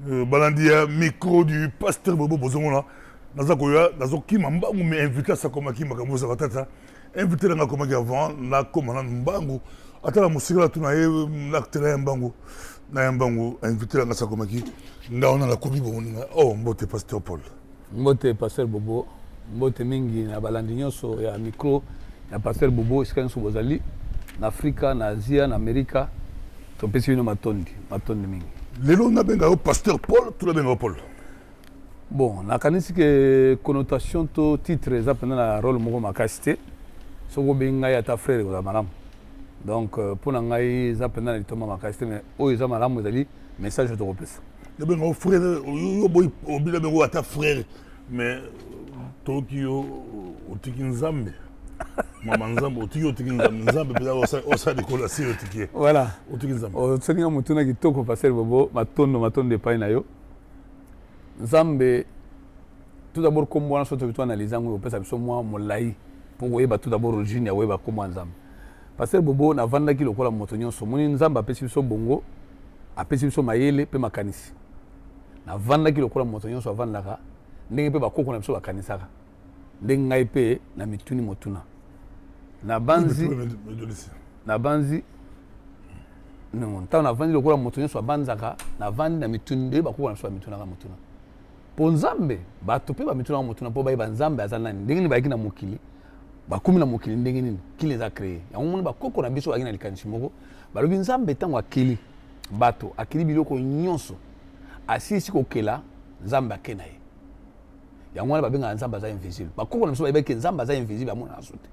Balandia, micro du pasteur Bobo Bozomona. Nazakoya, Nazoki Mambangu, mais invité à Sakomaki, Makamu Savatata. Invité à Nakomaki avant, na Komana Mbangu. Atala Moussila, Tunae, Naktela Mbangu. Na Mbangu, invité à Sakomaki. Naona la Kobi Bonina. Oh, Mbote pasteur Paul. Mbote pasteur Bobo. Mbote mingi na balandi nyonso ya micro ya pasteur Bobo isika nso bozali na Afrika, na Asia, na Amerika. Topesi bino matondi mingi. Lelo na benga au pasteur Paul, tout la benga au Paul. Bon, nakanisi que connotation to titre eza pena na rôle moko makasi te. Soko benga ya ta frère ko malamu. Donc pour na ngai eza pena na litoma makasi te mais oyo eza malamu ezali message to kopesa. Le benga au frère, yo boy obila bengo ata frère mais Tokyo otiki nzambe. Mama nzambe otiki nzambe peza osa de kolasi otiki. Voilà. Otiki nzambe. Otsinga mutuna kitoko passer Bobo matondo epai na yo. Nzambe tout d'abord comme moi soto bitu analyser ngo pesa biso moi molai pour koyeba tout d'abord origine ya weba comme nzambe. Passer Bobo na vanda ki lokola moto nyonso moni nzambe apesi biso bongo apesi biso mayele pe makanisi. Na vanda ki lokola moto nyonso avandaka ndenge pe bakoko na biso bakanisaka. Ndenge ngai pe na mituni motuna. Na banzi non ta na vandi lokola moto nyonso abanzaka na vandi na mituni nde bakoko na biso mituna ka motuna. Po nzambe bato pe ba mituna ka motuna po ba nzambe azana ndenge ni bayaki na mokili bakumi na mokili ndenge nini kile za créer. Yango moni bakoko na biso bagina likanisi moko balobi nzambe tango akili bato akili biloko nyonso asisi kokela nzambe akena ye. Yango wana babenga nzambe za invisible. Bakoko na biso bayebaki nzambe za invisible amona asote.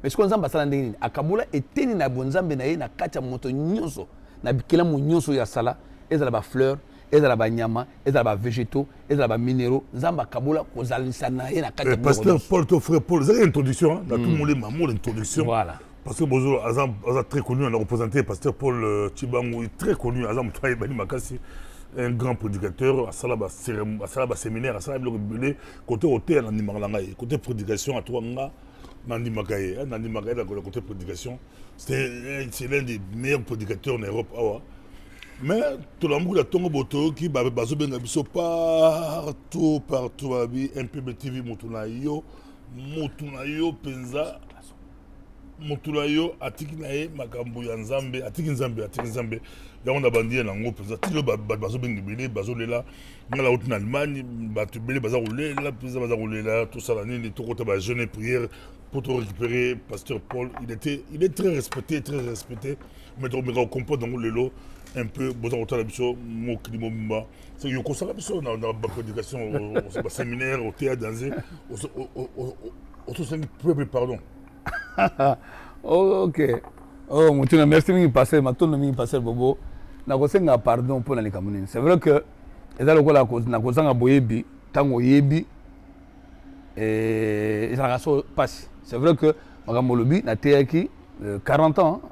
Mais ce qu'on nzambe sala ndenge nini akabola eteni na bonzambe na ye na kati ya moto nyonso na bikela mo nyonso ya sala ezala ba fleur ezala ba nyama ezala ba végétaux ezala ba minéraux nzambe akabola kozalisa na ye na kati ya pasteur Paul ton frère Paul c'est une introduction dans tout le monde maman l'introduction voilà parce que Bozo Azam très connu on a représenté pasteur Paul Chibangu très connu Azam Toye Bani Makasi un grand prédicateur à Salaba séminaire à Salaba le côté hôtel en Nimarlangaï côté prédication à Touanga Nandi Makaye la côté prédication c'est l'un des meilleurs prédicateurs en Europe mais tout le monde a tongo boto qui bazo benga biso partout MPB TV mutunayo penza mutunayo atiki nae makambo ya nzambe atiki nzambe ya on a bandie na ngo penza tilo bazo benga bile bazo lela ngala out en Allemagne batu bile bazo rouler la penza bazo rouler là tout ça la nini tout côté ba jeûner prière pour te récupérer pasteur Paul il est très respecté mais on comprend dans le lot un peu bon on la biso mo klimo mba c'est yo ko sala biso na prédication au séminaire au théâtre danser au tout peu pardon. Oh, ok oh mutuna merci mingi passer matondo mingi passer Bobo na ko senga pardon pour na likamuni c'est vrai que eza lokola ko na ko sanga boyebi tango yebi ça so passe c'est vrai que makambo lobi na teyaki 40 ans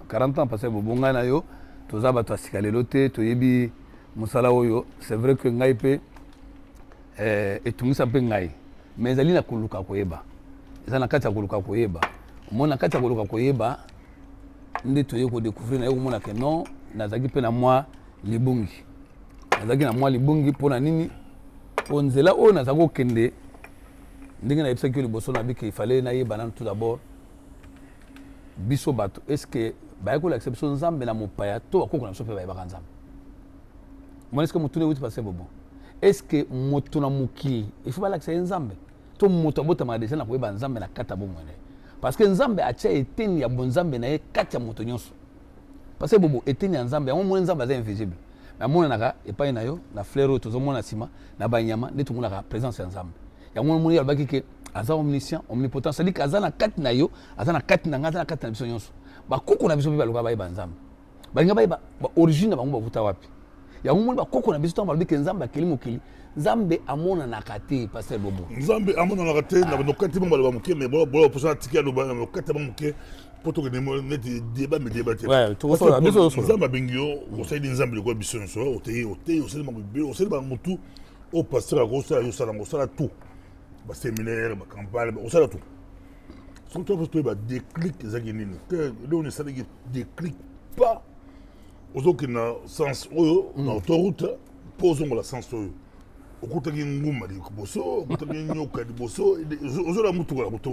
passer Bobo nga na yo toza bato asikalelo te toyebi mosala oyo c'est vrai que ngai pe etungisa mpe ngai mais ezali na koluka koyeba eza na kati ya koluka koyeba omona kati ya koluka koyeba nde toye kodécouvrir na ye komona ke non nazalaki mpe na mwa libungi mpona nini po nzela oyo nazalaki kokende ndenge nayebisaki yo liboso na bike ifale nayeba nanu tout d'abord biso bato est ce que baye kolakisa biso nzambe na mopaya to bakoko na biso mpe bayebaka nzambe mona est ce que motuna ewuti passer Bobo est ce que moto na mokili ifo balakisa ye nzambe to moto abotama deja na koyeba nzambe na kati ya bomwene parce que nzambe atia eteni ya bonzambe na ye kati ya moto nyonso passer Bobo eteni ya nzambe yango moni nzambe aza invisible mais amonanaka epai na yo na fleur oyo tozomona nsima na banyama nde tomonaka présence ya nzambe yango moni alobaki ke aza omniscient omnipotent c'est-à-dire que aza na kati na yo aza na kati na nga aza na kati na biso nyonso bakoko na biso mpe baluka bayeba nzambe balinga bayeba origine na bango bakuta wapi yango moni bakoko na biso ntango balobi ke nzambe akeli mokili nzambe amonanaka te passer Bobo nzambe amonanaka te na nokati bango baloba moke mais bola posa tiki aloba na nokati bango moke po tokende neti débat te nzambe abengi yo osali nzambe lokola biso nyonso oteyi osali bango ebele osali bango motu o pasteur akosala yosalanga osala tout baséminaire bacampagne osala tout surtout parce que déclic ezalaki nini leo nesalaki déclic pas ozokende na sens oyo na autoroute pose la sens oyo okutaki nguma liboso okutaki nyoka liboso ozola mutuka la moto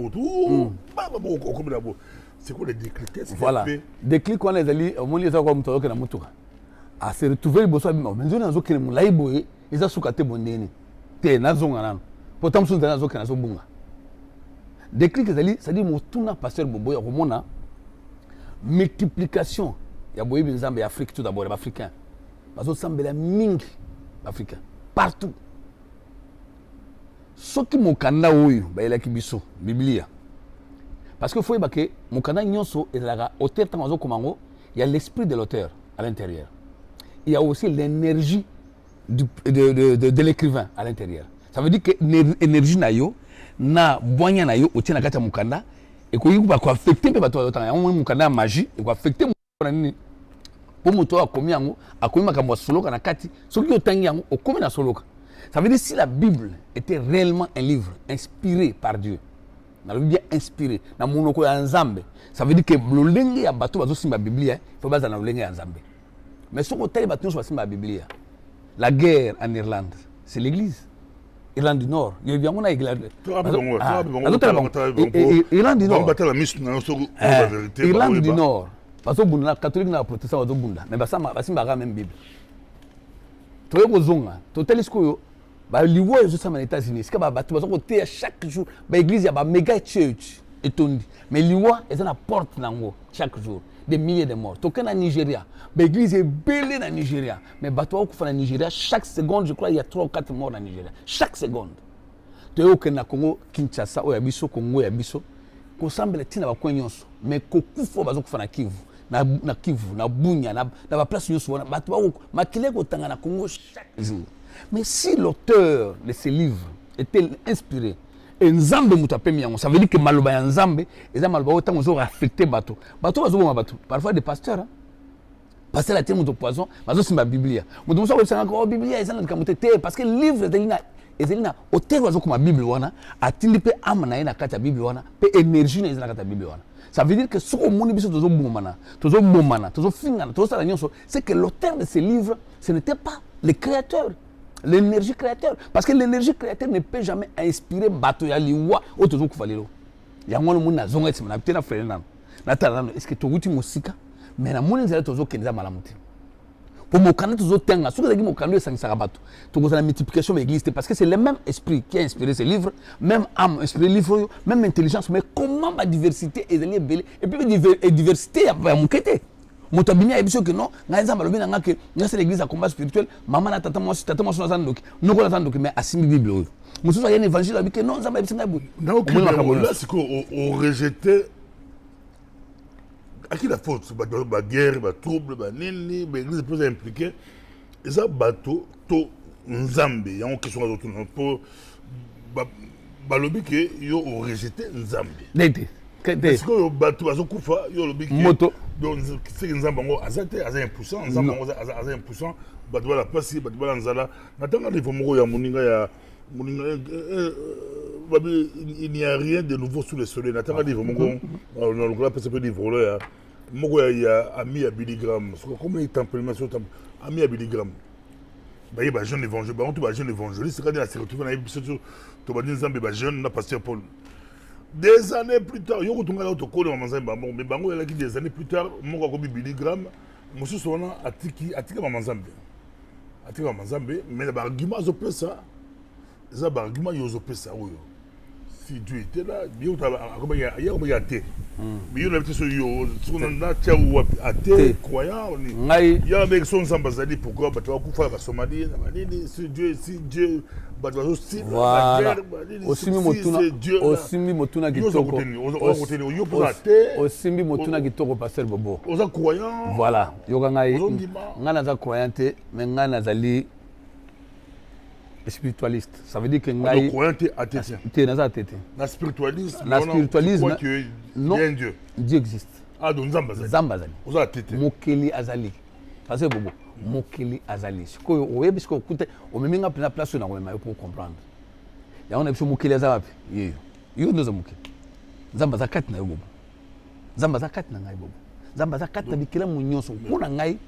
okomela bo c'est quoi le déclic? Voilà déclic wana ezali omoni eza kwa moto azoke na mutuka ase retrouver liboso abima mais nzoni azokende molai boye eza suka te bondeni te nazonga nano pourtant mosusu nzali azokende azobunga déclic ezali c'est-à-dire motuna pasteur Bobo ya komona multiplication ya boyebi nzambe ya Afrique tout d'abord africain bazosambela mingi africain partout soki mokanda oyo bayelaki biso biblia parce que faut que mokanda nyonso ezalaka auteur ntango azokoma yango il y a l'esprit de l'auteur à l'intérieur il y a aussi l'énergie de l'écrivain à l'intérieur ça veut dire que énergie na yo na bwanya na yo otie na kati ya mokanda ekoki koaffecte mpe bato bazotanga yango mokanda ya magie ekoaffecte na nini po moto akomi yango akomi makambo ya soloka na kati soki otangi yango okomi na soloka. Ça veut dire si la Bible était réellement un livre inspiré par Dieu, la Bible inspiré, na monoko ya nzambe, ça veut dire que lolenge ya bato bazo simba Biblia, il faut baza na lolenge ya nzambe. Mais ce côté bato so simba Biblia. La guerre en Irlande, c'est l'église. Irlande du Nord, il y a bien on a Irlande du Nord. Irlande du Nord, parce que bunda catholique na protestant bazo bunda, mais basimba même Bible. Toyo kozonga, totelisko ba liwo ezosama na États-Unis sika ba bato bazoko te chaque jour ba église ya ba méga church etondi mais liwo eza na porte nango chaque jour des milliers de morts toke na Nigeria ba église ebele na Nigeria mais bato okufa na Nigeria chaque seconde je crois il y a 3 ou 4 morts na Nigeria chaque seconde toyoke na Congo Kinshasa oya biso Congo ya biso kosambela tina ba kwenyonso mais kokufa bazokufa na Kivu na Kivu na Bunya na ba place nyonso wana bato ba makile ko tanga na Congo chaque jour. Mais si l'auteur de ces livres était inspiré et nzambe mutapemi yango ça veut dire que maloba ya nzambe eza maloba otango zo affecter bato bazoboma bato parfois des pasteurs pasteur la tienne moto poison bazo simba Biblia moto moso ko sanga ko Biblia eza na kamutete parce que livre ezelina auteur bazo kuma Bible wana atindi pe amana ina kati ya Bible wana pe énergie na eza na kati ya Bible wana. Ça veut dire que ce qu'on moni biso tozo bomana tozo fingana tozo sala nyonso c'est que l'auteur de ces livres ce n'était pas le créateur. L'énergie créateur parce que l'énergie créateur ne peut jamais inspirer bato ya liwa o tozo kuvalelo yango le mona zonga tsima na bitena frère nan na tala est-ce que to wuti musika mais na mona nzela tozo kenza malamuti pour mokanda tozo tenga soki zaki mokanda esangisa bato to kozala multiplication de l'église parce que c'est le même esprit qui a inspiré ces livres même âme inspiré livre même intelligence mais comment ba diversité ezali belé et puis diversité ya mokete moto abimi ya biso que non ngaza malobi na ngake ngase l'église à combat spirituel maman na tata moi na zandoki noko na zandoki mais asimi bible oyo mususu ya évangile abi que non nzamba biso ngabu na aucun là c'est qu'on rejetait à qui la faute ba guerre ba trouble ba nini ba église plus impliquée et ça bateau to nzambe yango question à autour pour balobi que yo rejeté nzambe dete parce que bateau bazokufa yo lobi que moto donc c'est nzambe ngo azate aza impuissant nzambe ngo aza impuissant bato bala pasi bato bala nzala natanga livre moko ya moninga ya il n'y a rien de nouveau sous le soleil natanga livre moko on le rappelle ce livre là moko ya ami ya Billy Graham comme il templement sur ami ya Billy Graham ba jeune évangile ba on tout ba jeune évangéliste quand il a se retrouvé na biso to ba nzambe ba jeune na pasteur Paul. Des années plus tard, il y a mais des années plus tard, mon gars Billy Graham, monsieur Sona atiki Mamazambe. Atiki Mamazambe, mais l'argument est ça. Les arguments sont ça. Si Dieu était là, il y a athée. Mais il y a des gens athée, croyants. Il y a des gens qui sont pourquoi tu vas faire la Somalie, si Dieu. Voilà. Osimi motuna kitoko. Osimi motuna kitoko pasteur Bobo. Oza croyant. Voilà. Yoga ngai. Ngana za croyante, mais ngana zali spiritualiste. Ça veut dire que ngai croyante athée. T'es naza tete. Na spiritualiste. Na spiritualisme. Non. Dieu. Dieu existe. Ah donc Nzamba zali. Nzamba zali. Oza tete. Mokeli azali. Pasteur Bobo. Mokeli azali sikoyo oyebi sikoyo kute omeminga pena place na komema pour comprendre ya ona biso mokeli azawapi yeyo yo ndoza mokeli nzamba zakati na yo bobo nzamba zakati na ngai bobo nzambe aza kati na bikelamu nyonso mpona ngai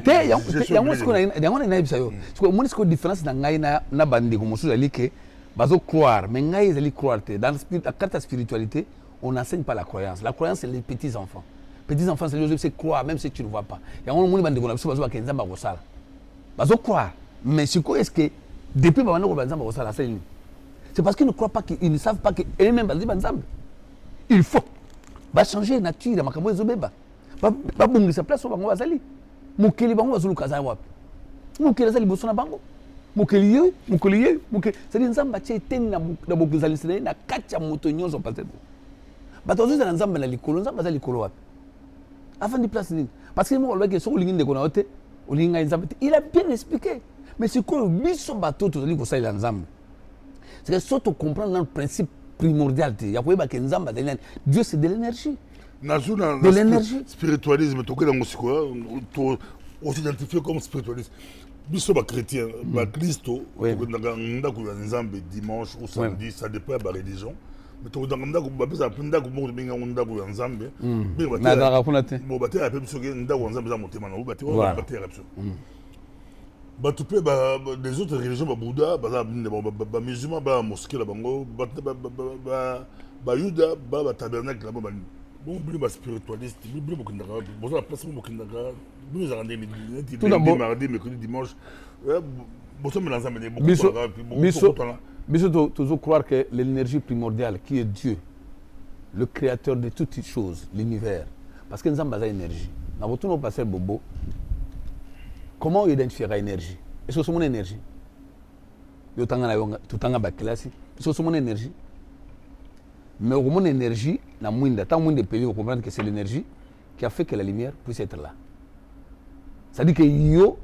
te yango nayebisa yo omoni sikoyo différence na ngai na bandeko mosusu ezali ke bazocroire mais ngai ezali croire te dans la carte ya spiritualité on n'enseigne pas la croyance c'est les petits enfants c'est les c'est croire même si tu ne vois pas yango omoni bandeko na biso bazobaka nzambe akosala bazocroire mais sikoyo est ce que depuis babanda koloba nzambe akosala asali nini c'est parce qu'ils ne croient pas qu'ils ne savent pas que eux-mêmes bazali banzambe il faut changer la nature ya makambo ezobeba babongisa place oyo bango bazali mokeli bango bazoluka aza wapi mokeli aza liboso na bango mokeli ye c'est-à-dire nzambe atia eteni na bokizalisi na ye na kati ya moto nyonso peut-être bato bazozala nzambe na likolo nzambe aza likolo wapi afandi place nini parce que moko alobaki soki olingi ndeko na yo te olingi ngai nzambe te il a bien expliqué mais sikoyo biso bato tozali kosalela nzambe c'est que so tocomprendre notre principe primordial te ya koyeba ke nzambe azali nani Dieu c'est de l'énergie de l'énergie spiritualisme tokela ngo sikoyo on s'identifie comme spiritualiste biso ba chrétien ba Kristo ndako ya nzambe dimanche ou samedi ça dépend ya ba religion mais tokenda ndako bapesa ndako moko benga ndako ya nzambe na dara kuna te mo batela ya biso ke ndako ya nzambe za motema na batela ya biso bato mpe des autres religions babouddha bamusulman bamosqué na bango bayuda batabernacle na bango bino baspiritualiste bino bokendaka boza na place mo bokendaka bino ezaka ndenge mardi mercredi dimanche bosomela nzambe biso tozocroire que l'énergie primordiale qui est Dieu le créateur de toutes choses l'univers parce que nzambe aza énergie na botuna o passer bobo comment on identifie l'énergie? Est-ce que c'est mon énergie? Tout le temps, est-ce que c'est mon énergie? Mais mon énergie, tant moins de pays, on comprend que c'est l'énergie qui a fait que la lumière puisse être là. C'est-à-dire que yo,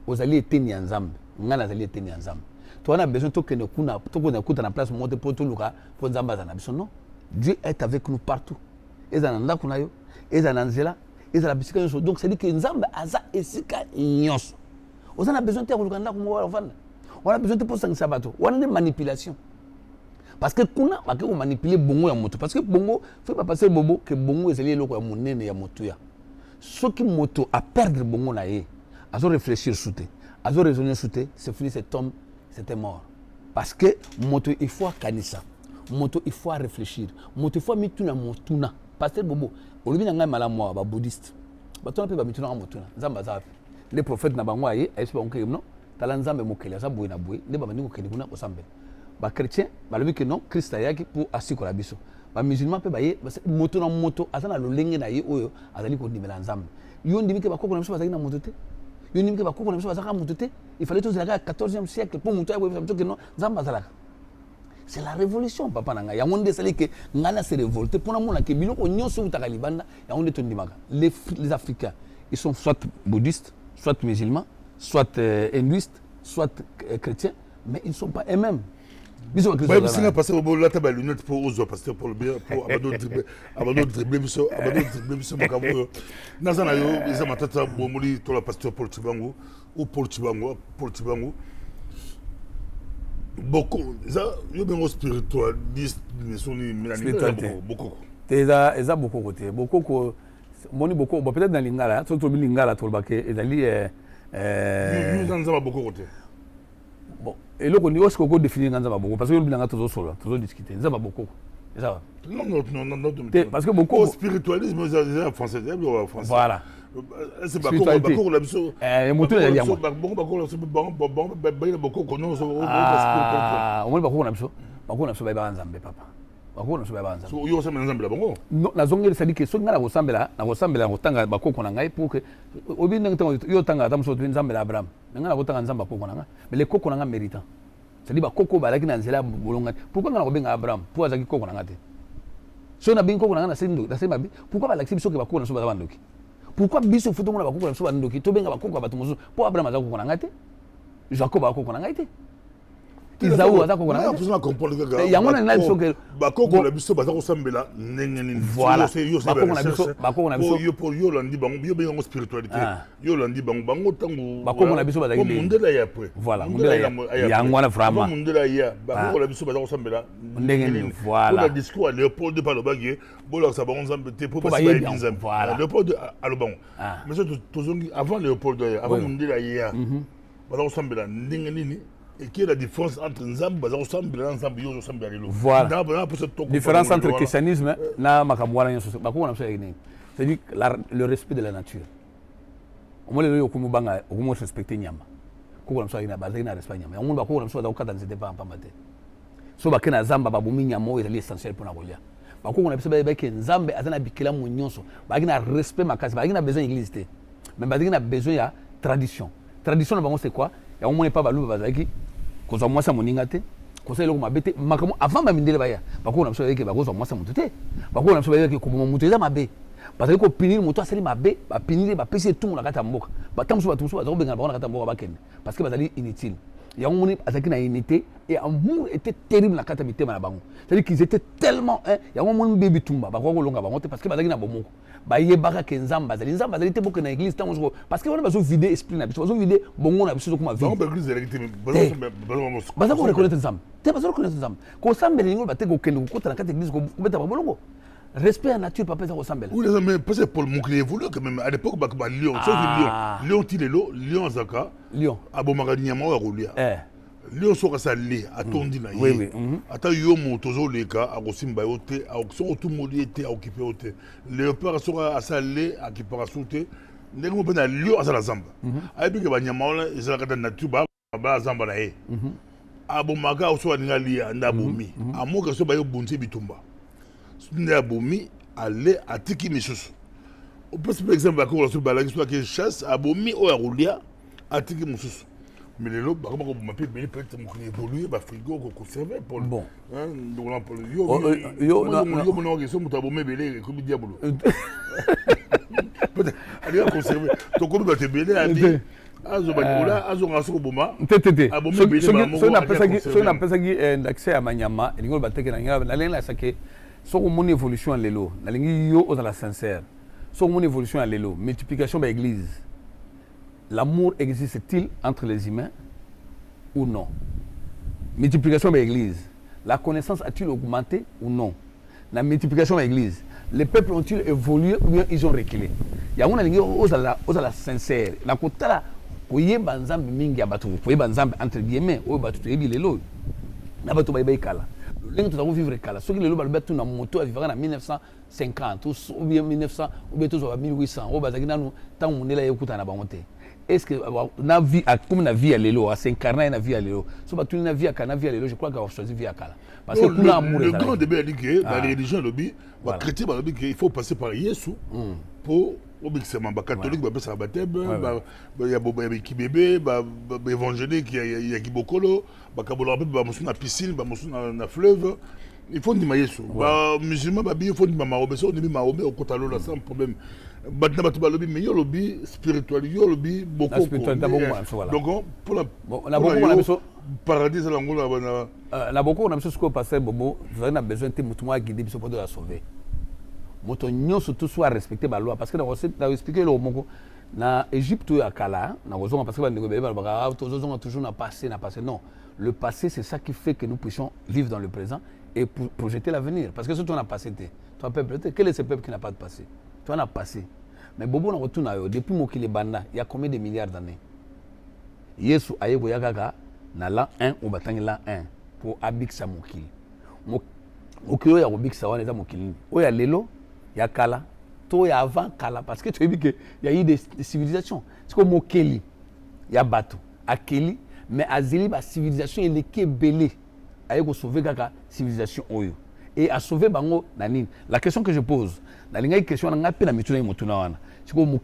vous allez éteindre ensemble. Vous allez éteindre ensemble. Tu as besoin de nous na place monter pour tout le cas pour nzamba za na biso non. Dieu est avec nous partout. Ezananda kunayo, ezananzela. Donc c'est-à-dire que nzambe aza esika nyonso. On a besoin de koluka ndako mo wala. On a besoin de poser un sabato. On a des manipulations. Parce que kuna ba ke manipuler bongo ya moto parce que bongo fait pas passer bobo que bongo ezali eloko ya monene ya moto ya. Soki moto a perdre bongo na ye, azo réfléchir souté, azo raisonner souté, c'est fini cet homme, c'était mort. Parce que moto il faut kanisa. Moto il faut réfléchir. Moto il faut mituna motuna. Pasteur bobo olobi na ngai malamu ba bouddhiste batona pe ba mituna nga motuna nzamba zapi les prophètes na bango aye ayesi bango ke non tala nzambe mokeli aza boye na boye nde babandi kokende kuna kosambela ba chrétien balobi ke non Christ ayaki pour asikola biso ba musulman pe baye moto na moto aza na lolenge na ye oyo azali kondimela nzambe yo ndimi ke bakoko na biso bazali na moto te yo ndimi ke bakoko na biso bazaka moto te il fallait tozalaka 14e siècle pour moto aye biso ke non nzambe azalaka. C'est la révolution papa nanga yango nde sali ke ngana se révolter pona mona ke biloko nyonso utaka libanda yango nde tondimaka les africains ils sont soit bouddhistes soit musulmans soit hindouistes soit chrétiens mais ils ne sont pas eux-mêmes biso ba Biso na passer au la table lunette pour ozo pasteur pour le bien pour abado dribbler biso makabo nazana yo isa matata bomuli to la pasteur Paul Chibango ou Paul Chibango beaucoup ça yo bengo spiritualiste mais sont beaucoup eza beaucoup côté beaucoup moni beaucoup peut-être dans lingala surtout lingala to bake ezali nzamba beaucoup côté bon et loko ni osko ko définir nzamba beaucoup parce que bilanga tozo solo tozo discuter nzamba beaucoup ça non parce que beaucoup spiritualisme c'est français voilà c'est beaucoup la biso moto ya liamo beaucoup non on va beaucoup na biso ba nzambe papa bakoko na biso ba nzambe so yo sambela nzambe la bongo non na zongeli sadi ke so ngala ko sambela kotanga bakoko na ngai pour que obi ntango yo tanga ata moso nzambe la Abraham ngala kotanga nzambe bakoko na ngai mais les koko na ngai méritant c'est-à-dire bakoko balaki na nzela bolonga pourquoi ngala ko benga Abraham pour azaki koko na ngai te so na bingo koko na ngai na sendo na sema pourquoi balaki biso ke bakoko na so babandoki pourquoi biso futo mona bakoko na so bandoki to benga bakoko bato mozo pour Abraham azaki koko na ngai te Jacob akoko na ngai te Isaou aza kokona besoin comprendre que yango na biso ke bakoko na biso baza kosambela ndenge nini voilà bakoko na biso yo landi bango yo benga spiritualité yo landi bango tango bakoko na biso bazaki mundela ya après voilà mundela ya yango na vraiment mundela ya bakoko na biso baza kosambela ndenge nini voilà le discours Léopold par le bagué bola sa bango nzambe te pour pas bien voilà Léopold alobango mais surtout tozongi avant Léopold avant mundela ya baza kosambela ndenge nini et quelle est la différence entre Nzambe baza kosambela na Nzambe yo kosambela lelo voilà différence entre christianisme na makambo wana nyonso bakoko na biso nini c'est-à-dire le respect de la nature au moins lelo okumubanga okumo respecter nyama koko na biso ina bazaki na respect nyama yango bakoko na biso baza kokata nzete pa pamba te so bakena Nzamba babumi nyama oyo ezali essentiel mpona kolia bakoko na biso bayebaki Nzambe aza na bikelamu nyonso bazaki na respect makasi bazaki na besoin église te mais bazaki na besoin ya tradition na bango c'est quoi ya omone pa baluba bazaki kozwa mwasa moninga te kosala eloko mabe te makambo avant bamindele baya bakoko na biso bayeke bakozwa mwasa motu te bakoko na biso bayeke koboma motu eza mabe bazali kopiniri motu asali mabe bapiniri bapesi etungu na kati ya mboka bata mosusu bato mosusu bazali kobengana bango na kati ya mboka bakende parce que bazali inutile yango moni azalaki na unité et amour était terrible na kati ya mitema na bango c'est-à-dire qu'ils étaient tellement yango moni mbe bitumba bakoka kolonga bango te parce que bazalaki na bomoko bayebaka ke Nzambe azali te boke na église tango soko parce que wana bazo vider esprit na biso bazo vider bongo na biso soko vide bango église électe bazo ko reconnaître Nzambe te bazo reconnaître Nzambe ko sambela ningo bateke kokende kokota na kati ya église ko beta babolongo respect à nature papa ça ko sambela oui mais parce que Paul Moukli évolue quand même à l'époque ba Lion sauf Lion tilelo Lion zaka Lion abomaka nyama wa rolia Lion soka sali atondi na ye ata yo moto zoleka akosimba yo te akoso tout moli te occupé yo te léopard soka asale akipara soute ndenge mo pena Lion asala Zamba ayebike banyama wala ezala kata nature ba Zamba na ye abomaka oso aninga lia ndabomi amoka so ba yo bunti bitumba nda abomi ale atiki misusu on peut par exemple bakoko so balaki so ke chasse abomi o ya rolia atiki mususu mais les lots bakoma ko mapé beli peut-être mo évoluer ba frigo ko conserver pour bon donc là pour yo mo no so mo abomé belé ko bi diabolo peut-être aller conserver to ko ba te belé ali azo ba azo ngaso ko boma tete abomi belé so na pesaki d'accès à manyama lingo ba teke na ngaba na lenga sake so mon évolution à l'élo na lingi yo ozala sincère so mon évolution à l'élo multiplication de l'église l'amour existe-t-il entre les humains ou non multiplication de l'église la connaissance a-t-il augmenté ou non la multiplication de l'église les peuples ont-ils évolué ou bien ils ont reculé ya on a lingi ozala sincère na kotala koyeba Nzambe mingi ya bato koyeba Nzambe entre guillemets o bato toyebi lelo na bato bayiba ikala lengo tozako vivre kala soki lelo balobi atu na moto avivaka na 1950 ou bien 1900 ou bien tozwaka 1800 oyo bazalaki nanu ntango mondele ayekutana na bango te est ce que na vie comme na vie ya lelo asincarna ye na vie ya lelo so batuni na vie ya kala na vie ya lelo je crois que bachoisi vie ya kala parce que kuna amour le grand débat a dit que dans les religions lobi ba chrétien balobi que il faut passer par Yesu pour obixema ba catholique ba pesa baptême ba ya boba ya kibebe ba évangélique ya kibokolo ba kabola ba mosu na piscine ba mosu na fleuve il faut ndima Yesu ba musulman ba bi il faut ndima maobe so ndima maobe okota lola sans problème batna batu balobi mais yo lobi spirituel yo lobi beaucoup donc pour la beaucoup na biso paradis la ngolo na na beaucoup na biso ce que passer bobo vous avez besoin de mutu moi guider biso pour de la sauver moto nyonso tout soit respecter ba loi parce que na expliquer le moko na Égypte ya kala na kozonga parce que bandeko bebe ba tozonga toujours na passé non le passé c'est ça qui fait que nous puissions vivre dans le présent et projeter l'avenir parce que surtout on a passé toi peuple quel est ce peuple qui n'a pas de passé toi on a passé mais bobo na retourna yo depuis mokili banda il y a combien de milliards d'années Yesu ayeko yakaka na l'an 1 ou batangi l'an 1 pour abiksa mokili mokili ya kobiksa wana eza mokili oya lelo ya kala to ya avant kala parce que tu as vu que il y a eu des civilisations c'est comme mokeli ya bato akeli mais azeli ba civilisation eleki belé ayeko sauver kaka civilisation oyo et à sauver bango na nini la question que je pose na linga question na ngapi na mituna motuna wana c'est comme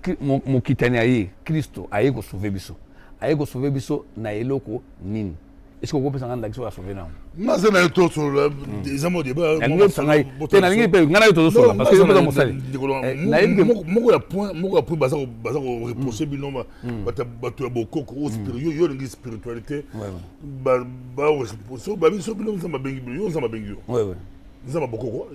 mokitani aye Kristo ayeko sauver biso na eloko nini est-ce que vous pouvez s'en sur la sauver non Maza na to sur la des amours débat. Te na lingi pe ngana to sur la parce que je peux mosali. Moko point baza reprocher biloma batu ya bokoko au spirituel yo lingi spiritualité. Ba so ba biso biloma nzamba bengi yo nzamba bengi yo. Ouais ouais. Nzamba bokoko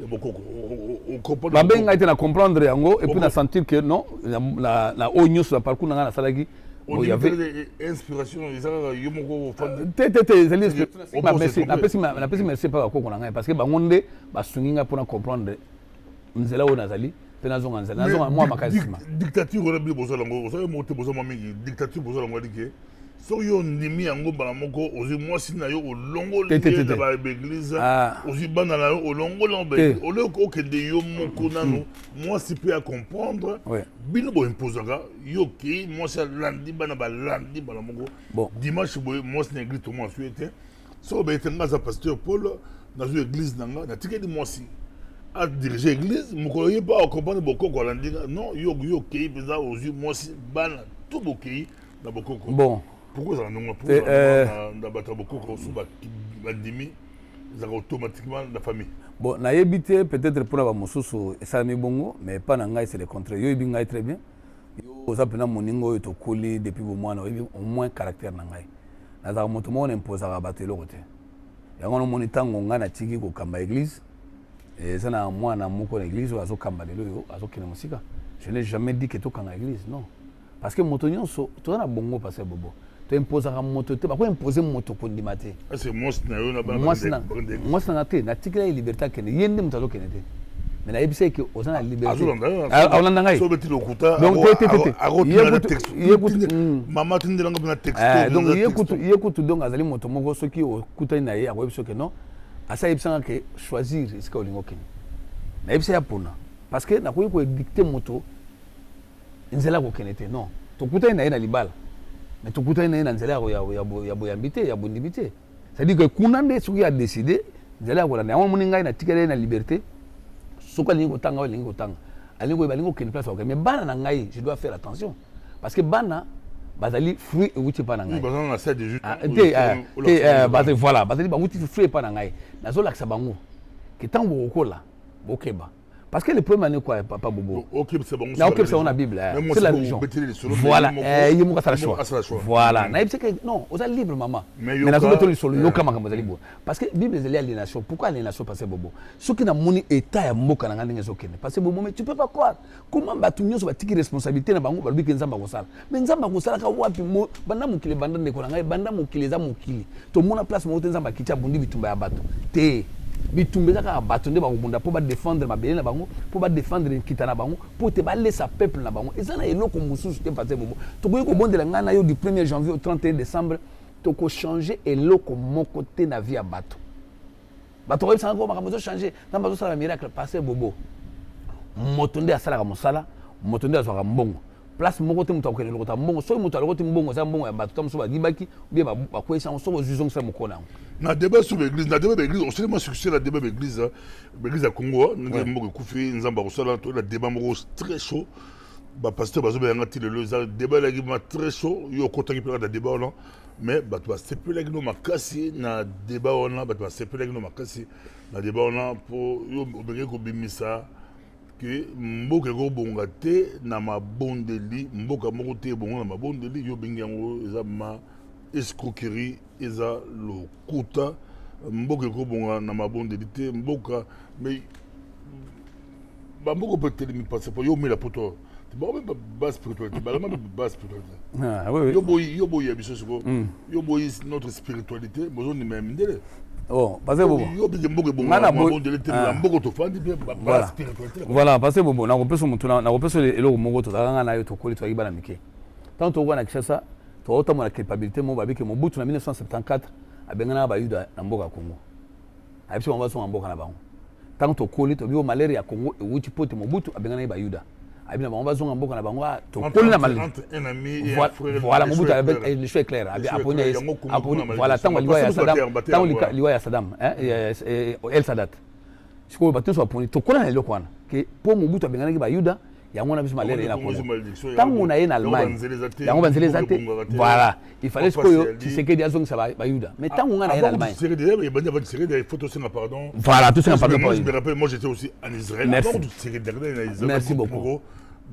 on comprend. Ba benga été na comprendre yango et puis na sentir que non la onyo sur la parcours na salagi. On y avait des inspirations, ils ont eu mon fan. Merci pas parce que bangonde basunginga pour comprendre nzela o nazali pe nazonga nzela nazonga moi makazima dictature on a bien besoin lango ça monter besoin mingi dictature besoin lango dike so yo ndimi yango bana moko ozi moi sina yo olongo de ba église ozi bana na yo olongo lombe ole ko kende yo moko nanu moi si peut à comprendre bino bo imposaka yo ki moi ça landi bana ba landi bana moko dimanche boy moi c'est église tout moi souhaité so ba etenga za pasteur Paul dans une église nanga na tikedi moi si à diriger l'église moko yo pas comprendre beaucoup ko landi non yo ki beza ozi moi si bana tout boki na bokoko bon. Pourquoi ça n'a pas beaucoup de automatiquement la famille. Bon, na yebité peut-être pour la mosusu et ça mi bongo, mais pas na c'est le contraire. Yo ibi ngai très bien. Yo za pena moningo to koli depuis au moins au moins caractère na ngai. Na za moto mo impose à battre le côté. Ya ngono monitango nga na tiki ko kamba église. Et ça na moi na moko na église azo kamba lelo yo azo kina musika. Je n'ai jamais dit que to kanga église, non. Parce que moto nyonso to na bongo passer bobo. Tu imposes à moto, tu vas pas imposer moto pour dimater. C'est moi qui n'ai pas moi c'est na te na tikela liberté que yende mutalo kenete. Mais na yebise que aux la liberté. Azolanda ngai. So beti lokuta. Donc maman tindelanga na texte. Donc yekutu donc azali moto moko soki okuta na ye akoyebisa que non. Asa yebisa que choisir ce que olingo ken. Na yebisa ya pona parce que na koyi ko dicter moto nzela ko kenete non. Tokuta na ye na libala. Mais tout le monde est dans le c'est-à-dire que quand on a décidé, on a décidé la liberté, mais je dois faire attention. Parce que bana, bazali fruit et wuti pa na ngai. Voilà, bazali ba wuti fruit pa na ngai. Nazo laksa bango. Que tant bokola, bokeba. Parce que le premier année quoi papa bobo. OK c'est bon. OK c'est on a Bible. C'est la religion. Voilà, il mo ka choix. Voilà, na c'est que non, on est libre maman. Mais na zo betoli solo yo kama kama zalibo. Parce que Bible c'est l'aliénation. Pourquoi l'aliénation parce que bobo? Ceux qui na moni état ya mboka na ngandenge zokene. Parce que bobo mais tu peux pas croire comment batu nyonso batiki responsabilité na bango balubi ke nzamba kosala. Mais nzamba kosala ka wapi mo banda mukile banda ndeko na ngai banda mukile za mukili. To mona place mo nzamba kicha bundi bitumba ya bato. Te bitumbeza ka bato nde bakobunda po ba défendre mabele na bango po ba défendre kita na bango po te ba laisser peuple na bango ezana eloko mususu te passer bobo to boye ko bondela ngana yo du 1er janvier au 31 décembre to ko changer eloko moko te na vie ya bato bato ko sanga ko makamozo changer na bazo sala miracle passer bobo moto nde asala ka mosala moto nde azwa ka mbongo place moko te muto akokende lokota mbongo so muto alokoti mbongo za mbongo ya bato tamuso badibaki bien bakwesa so bozuzongo sa mokona na débat sur l'église na débat l'église on sait tellement succès la débat l'église à Congo nous mboko kufi nzamba kosala to la débat moko très chaud ba pasteur bazo ba ngati le débat la gima très chaud yo kotaki pe la débat là mais bato ba sepela gino makasi na débat on bato ba sepela gino makasi na débat on pour yo obenge ko bimisa que mboka ko bonga te na mabondeli mboka moko te bonga na mabondeli yo bengi yango eza ma escroquerie eza lokuta mboka ko bonga na mabondeli te mboka mais ba mboka peut te mi passer pour yo mi la poto ba base spiritualité ba ma base spiritualité ah oui yo boy abiso siko yo boy notre spiritualité besoin de même ndele. Oh, parce que bobo. Voilà, parce que bobo, na kopeso mutu na kopeso eloko moko to zanga na yo to koli to yibana mike. Tant to wana kishasa to otama na culpabilité mo babike mo butu na 1974 abengana ba yuda na mboka Congo. Abiso mo baso mboka na bango. Tant to koli to biyo malaria Congo e wuti pote mo butu abengana ba yuda. Abina bango baso mboka na bango to koli na malaria. Voilà, mo butu avec le choix clair. Aponi voilà tant liwa ya Saddam El Sadat. Siko bato so aponi to koli na eloko wana. Que po mo butu abengana ba yuda yango na biso malere na Congo tango na ye na Allemagne yango banzele zate voilà il fallait que Tshisekedi azongisa bayuda mais tango nga na ye na Allemagne voilà tout ça pardon je me rappelle moi j'étais aussi en Israël merci beaucoup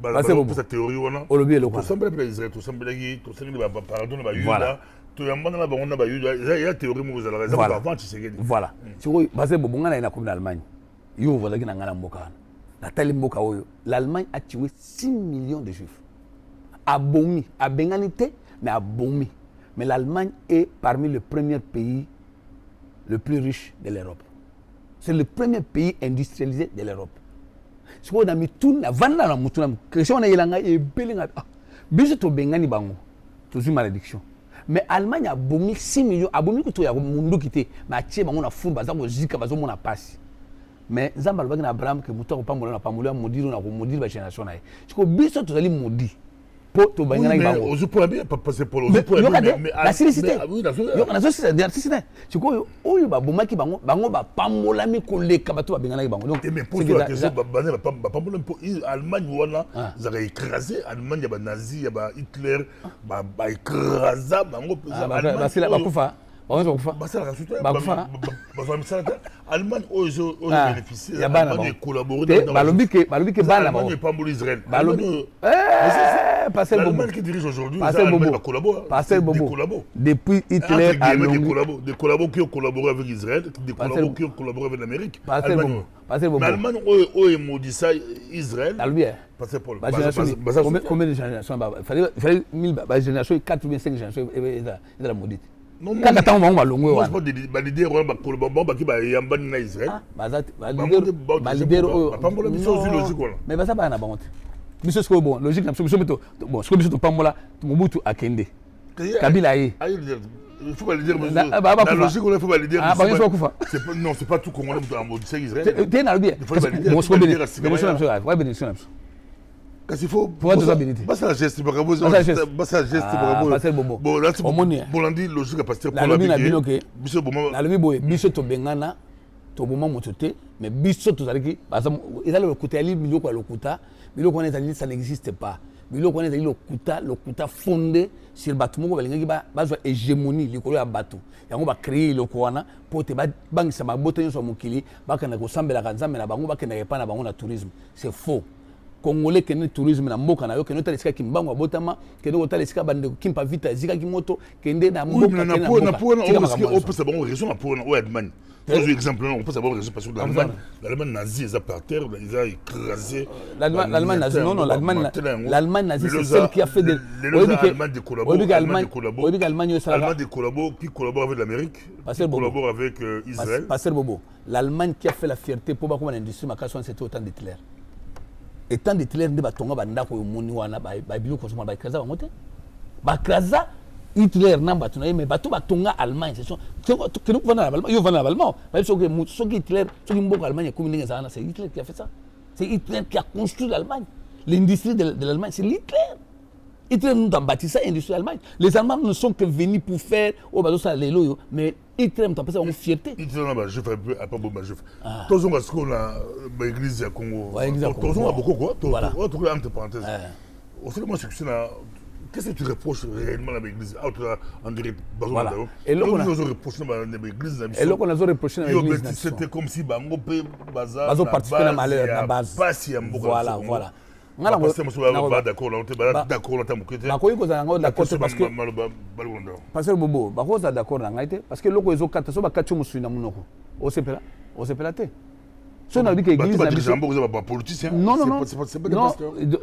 parce que cette théorie wana olobi eloko to sambela pe Israël to sambela ki to sambela ba pardon na bayuda to yambana na bango na bayuda ya théorie mo zala za avant Tshisekedi voilà siko base bobonga na ina comme l'Allemagne yo voilà ki na ngala mboka na tali mboka oyo l'Allemagne a tué 6 millions de juifs abomi a benganité mais abomi mais l'Allemagne est parmi les premiers pays le plus riche de l'Europe c'est le premier pays industrialisé de l'Europe si on a mis tout la vanda na mutu na question na yelanga e belinga biso to bengani bango to zu malédiction mais Allemagne a bomi 6 millions a bomi ko to ya mundu kité ma tie bango na fumba baza ko zika bazo mona passe mais nzamba lobaki na Abraham ke mutu ko pambola na pambola modiri na ko modiri ba génération na si ko biso to zali modi po to bengana bango ozu pour bien passer pour la silicité yo na zo silicité si ko oyo ba bomaki bango ba pambola mi ko leka bato ba bengana bango donc mais pour la question ba pambola pour Allemagne wana za écraser Allemagne ba nazi ba Hitler ba écraser bango ba sila ba kufa Allemagne oyo bénéficier Allemagne collaborer dans balobi ke bana Allemagne pambola Israël passer Allemagne qui dirige aujourd'hui passer bobo depuis Hitler a des collaborateurs qui ont collaboré avec Israël des collaborateurs qui ont collaboré avec l'Amérique passer bobo Allemagne oyo maudit ça Israël passer Paul combien de générations fallait 1000 génération 4 ou 5 générations et la maudite kaka tango bango balongwe wana ba leader wana ba kolomba ba ki ba yambani na Israël ba leader oyo pambola biso aussi logique wana mais basa ba na bango te biso siko bon logique na biso meto bon siko biso to pambola Mobutu akende Kabila ye il faut pas le dire la logique on faut pas le dire non c'est pas tout congolais en mode Israël t'es na bien bon siko bien ouais bénédiction parce qu'il faut pas ça geste bon là bon on dit logique à pasteur pour la biso bon la lobi boye biso to bengana to boma motote mais biso to zaliki ils allaient le côté ali biloko ya lokuta biloko on est ça n'existe pas biloko on est lokuta fondé sur bato moko balingaki bazwa hégémonie likolo ya bato yango ba créer le wana pour te bangisa mabota nyonso mokili bakana ko sambela kanzambe na bango bakena yepa na bango na tourisme c'est faux Congolais qui est tourisme na mboka na yo que notre esika kimbango botama que notre esika bande kimpa vita zika kimoto kende na mboka na on peut savoir raison na pour na Allemagne par exemple on peut savoir raison parce que l'Allemagne nazie est par terre ils a écrasé l'Allemagne nazie non l'Allemagne nazie c'est celle qui a fait des Allemagne qui collabore avec l'Amérique qui collabore avec Israël Pasteur Bobo l'Allemagne qui a fait la fierté pour ba comme l'industrie makasson c'était autant d'Hitler étant de Hitler de batonga banda ko moni wana ba biloko so ba kraza bango te ba kraza Hitler na batuna mais bato batonga Allemagne c'est que nous venons à Allemagne yo venons à Allemagne ba so que Hitler so ki mboko Allemagne comme ninga sana c'est Hitler qui a fait ça c'est Hitler qui a construit l'Allemagne l'industrie de l'Allemagne c'est Hitler Hitler nous a bâti ça l'industrie de l'Allemagne les Allemands ne sont que venus pour faire au bateau ça lelo mais Hitler nous a passé en fierté Hitler na ba je fais un peu bon je fais tous on va ce qu'on a l'église du Congo tous on a beaucoup quoi on trouve entre parenthèses au fait moi c'est qu'est-ce que tu reproches réellement à l'église en direct voilà et là on a reproché à l'église et là on a reproché à l'église c'était comme si bango pe bazo participer à malheur na base voilà ngala ba d'accord là on te d'accord là tamuke ba ko yiko za ngo d'accord parce que passer bobo ba ko za d'accord na ngaite parce que loko ezo kata so ba katcho musuna munoko o sepela te so na bi que église na biso ba politicien non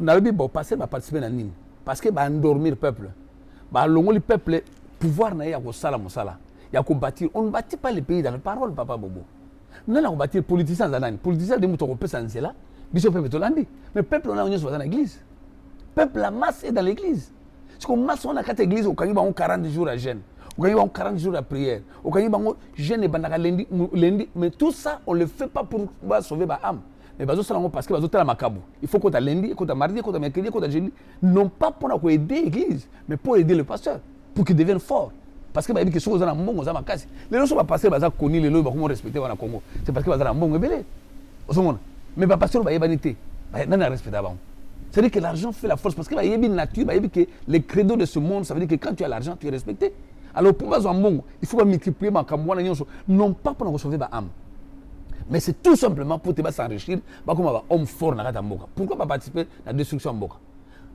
na bi bo passer ba participer na nini parce que ba endormir peuple ba longoli peuple pouvoir na ya ko sala musala ya ko bâtir on ne bâtit pas les pays dans la parole papa bobo non na ko bâtir politicien za nani politicien de muto ko pesa nzela biso peuple tolandi mais peuple on a union dans l'église peuple la masse est dans l'église parce que masse on a quatre églises au kangi bango 40 jours à jeûne au kangi bango 40 jours à prière au kangi bango jeûne et bandaka lundi mais tout ça on le fait pas pour sauver ba âme mais bazo sala ngo parce que bazo tala makabu il faut qu'on ta lundi qu'on ta mardi qu'on ta mercredi qu'on ta jeudi non pas pour aider l'église mais pour aider le pasteur pour qu'il devienne fort parce que ba yebi que so za na mbongo za makasi les gens ba passer baza koni les lois ba comment respecter wana Congo c'est parce que baza na mbongo ebele osomona mais pas pasteur ba yebanité ba nana respecter bango C'est-à-dire que l'argent fait la force. Parce qu'il y a une nature, il y a que les credos de ce monde, ça veut dire que quand tu as l'argent, tu es respecté. Alors pour moi, il faut multiplier ma camoine, non pas pour recevoir ma âme. Mais c'est tout simplement pour te s'enrichir, comme un homme fort dans la Mboka. Pourquoi pas participer à la destruction de Mboka?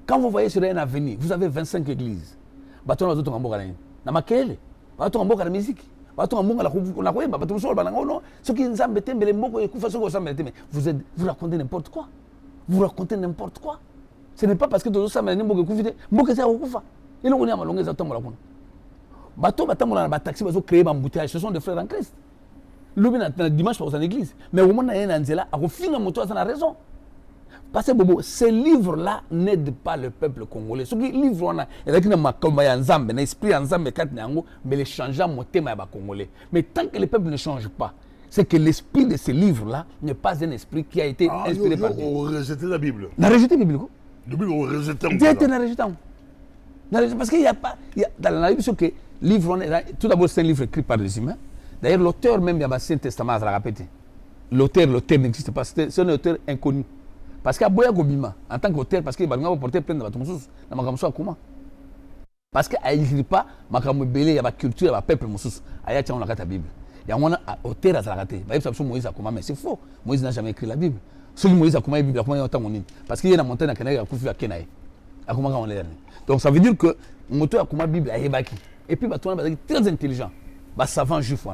Quand vous voyez sur un avenir, vous avez 25 églises. Baton na zoto Mboka na makele. Baton Mboka na musique. Baton Mboka la koyemba, baton so ba non. Ce qui nzambe tembele Mboka ekufa so ko sambele tembele. Vous racontez n'importe quoi. Vous racontez n'importe quoi. Ce n'est pas parce que tu as un Mboka ekufa, Mboka c'est okufa. Et là on est à malonga za tombola kuna. Baton batambola na taxi bazo créer embouteillage, ce sont des frères en Christ. L'homme est dimanche pour l'église. Mais au moment où il y a un zéla, il a raison. Parce que Bobo, ces livres-là n'aident pas le peuple congolais. Ce livre-là, il y a un esprit ensemble, mais les changements mon thème congolais. Mais tant que le peuple ne change pas, c'est que l'esprit de ces livres-là n'est pas un esprit qui a été inspiré par Dieu. On rejeté la Bible. On a rejeté la Bible. La Bible, on rejeté. Parce qu'il n'y a pas. Dans la Bible, que livre, tout d'abord, c'est un livre écrit par des humains. D'ailleurs, l'auteur même du Ancien Testament, ça l'a répété. L'auteur n'existe pas, c'est un auteur inconnu. Parce qu'il y a Boya Gobima, en tant qu'auteur, parce qu'il va porter plein de bâtons sous, dans ma comment. Parce qu'il n'écrit pas, il y a la culture, il y a le peuple, il y a la Bible. Il y a un auteur à la raté. Moïse a comment, mais c'est faux. Moïse n'a jamais écrit la Bible. Celui Moïse a comment la Bible, parce qu'il y a une montagne à Kenaï, à Koufi à Kenaï. Donc ça veut dire que l'auteur a comment la Bible à Yébaki. Et puis, il est très intelligent. Ba savant juif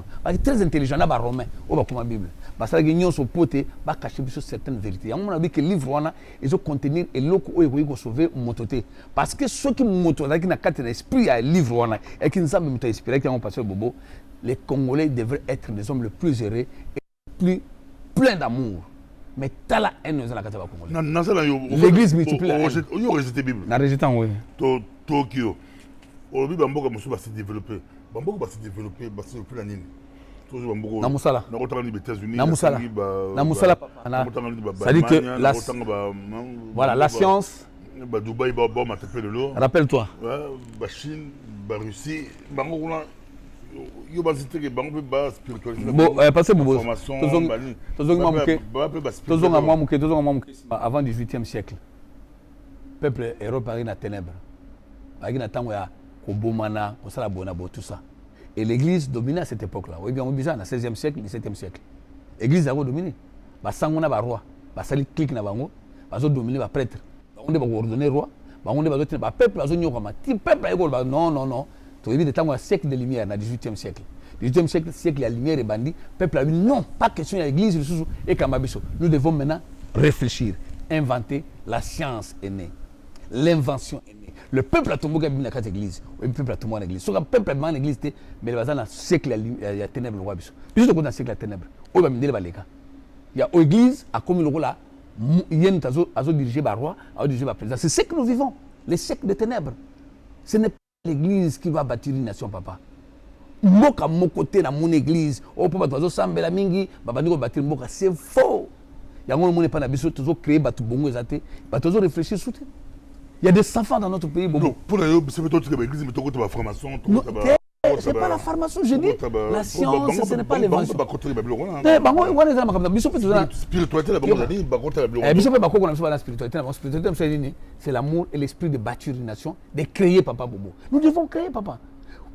très intelligent na ba romain o ba kuma bible ba ça que nyon so poté ba cacher sur certaines vérités on a dit que livre wana ils ont contenir et loko o ko sauver mototé parce que ceux qui mototé qui na quatre esprit à livre wana et qui nous a même inspiré qui ont passé Bobo, les Congolais devraient être des hommes les plus heureux et plus pleins d'amour. Mais t'as la haine dans la Kataba Congolais. L'église multiplie la haine. On a rejeté la Bible. On a rejeté, oui. Tokyo. On a dit que Bamboka va se développer. Bamboka va se développer la Nine. Na Moussala. Na aux États-Unis. Na Moussala. Na Moussala. C'est-à-dire que voilà, la science. Dubaï, rappelle-toi. Chine, Russie. Avant le 18e siècle, le peuple européen est dans la ténèbres. Il y a tout ça. Et l'église dominait à cette époque-là. Oui, bien, on dit ça, dans le 16e siècle, le 17e siècle. L'église a dominé. Il y a un roi, il y a clic dans le dominé les prêtres. On a ordonné roi, on a le peuple a non, non, non. Tu as vu le siècle de lumière, dans le 18e siècle. Le 18e siècle, siècle, la lumière est bandit. Le peuple a dit non, pas question de l'église, et Kamabiso. Nous devons maintenant réfléchir, inventer. La science est née. L'invention est née. Le peuple a tombé dans la église. Le peuple a tombé dans l'église. Le peuple a tombé dans l'église, mais il y a un siècle, il y a ténèbres. Puis dans le siècle, il y a ténèbres. Il y a l'église, a comme le rôle là, il y a dirigé par roi, a dirigé par président. C'est ce que nous vivons, les siècles de ténèbres. Ce n'est pas l'église qui va bâtir une nation, papa. Mboka mon côté dans mon église, oh papa tu sambela mingi, baba ndiko bâtir mboka, c'est faux. Il y a un monde pas na biso toujours créer batu bongo ezate, batu toujours réfléchir sur. Il y a des enfants dans notre pays bongo. Pour eux, c'est plutôt que l'église mais toi tu vas formation, c'est pas la formation, je dis. La science, ce n'est pas l'évangile. Bango wana za makambo biso pe tozana spiritualité la bango zali bakota la biloko. Biso pe bakoko na biso la spiritualité, la spiritualité c'est l'amour et l'esprit de bâtir une nation, de créer papa bobo. Nous devons créer papa.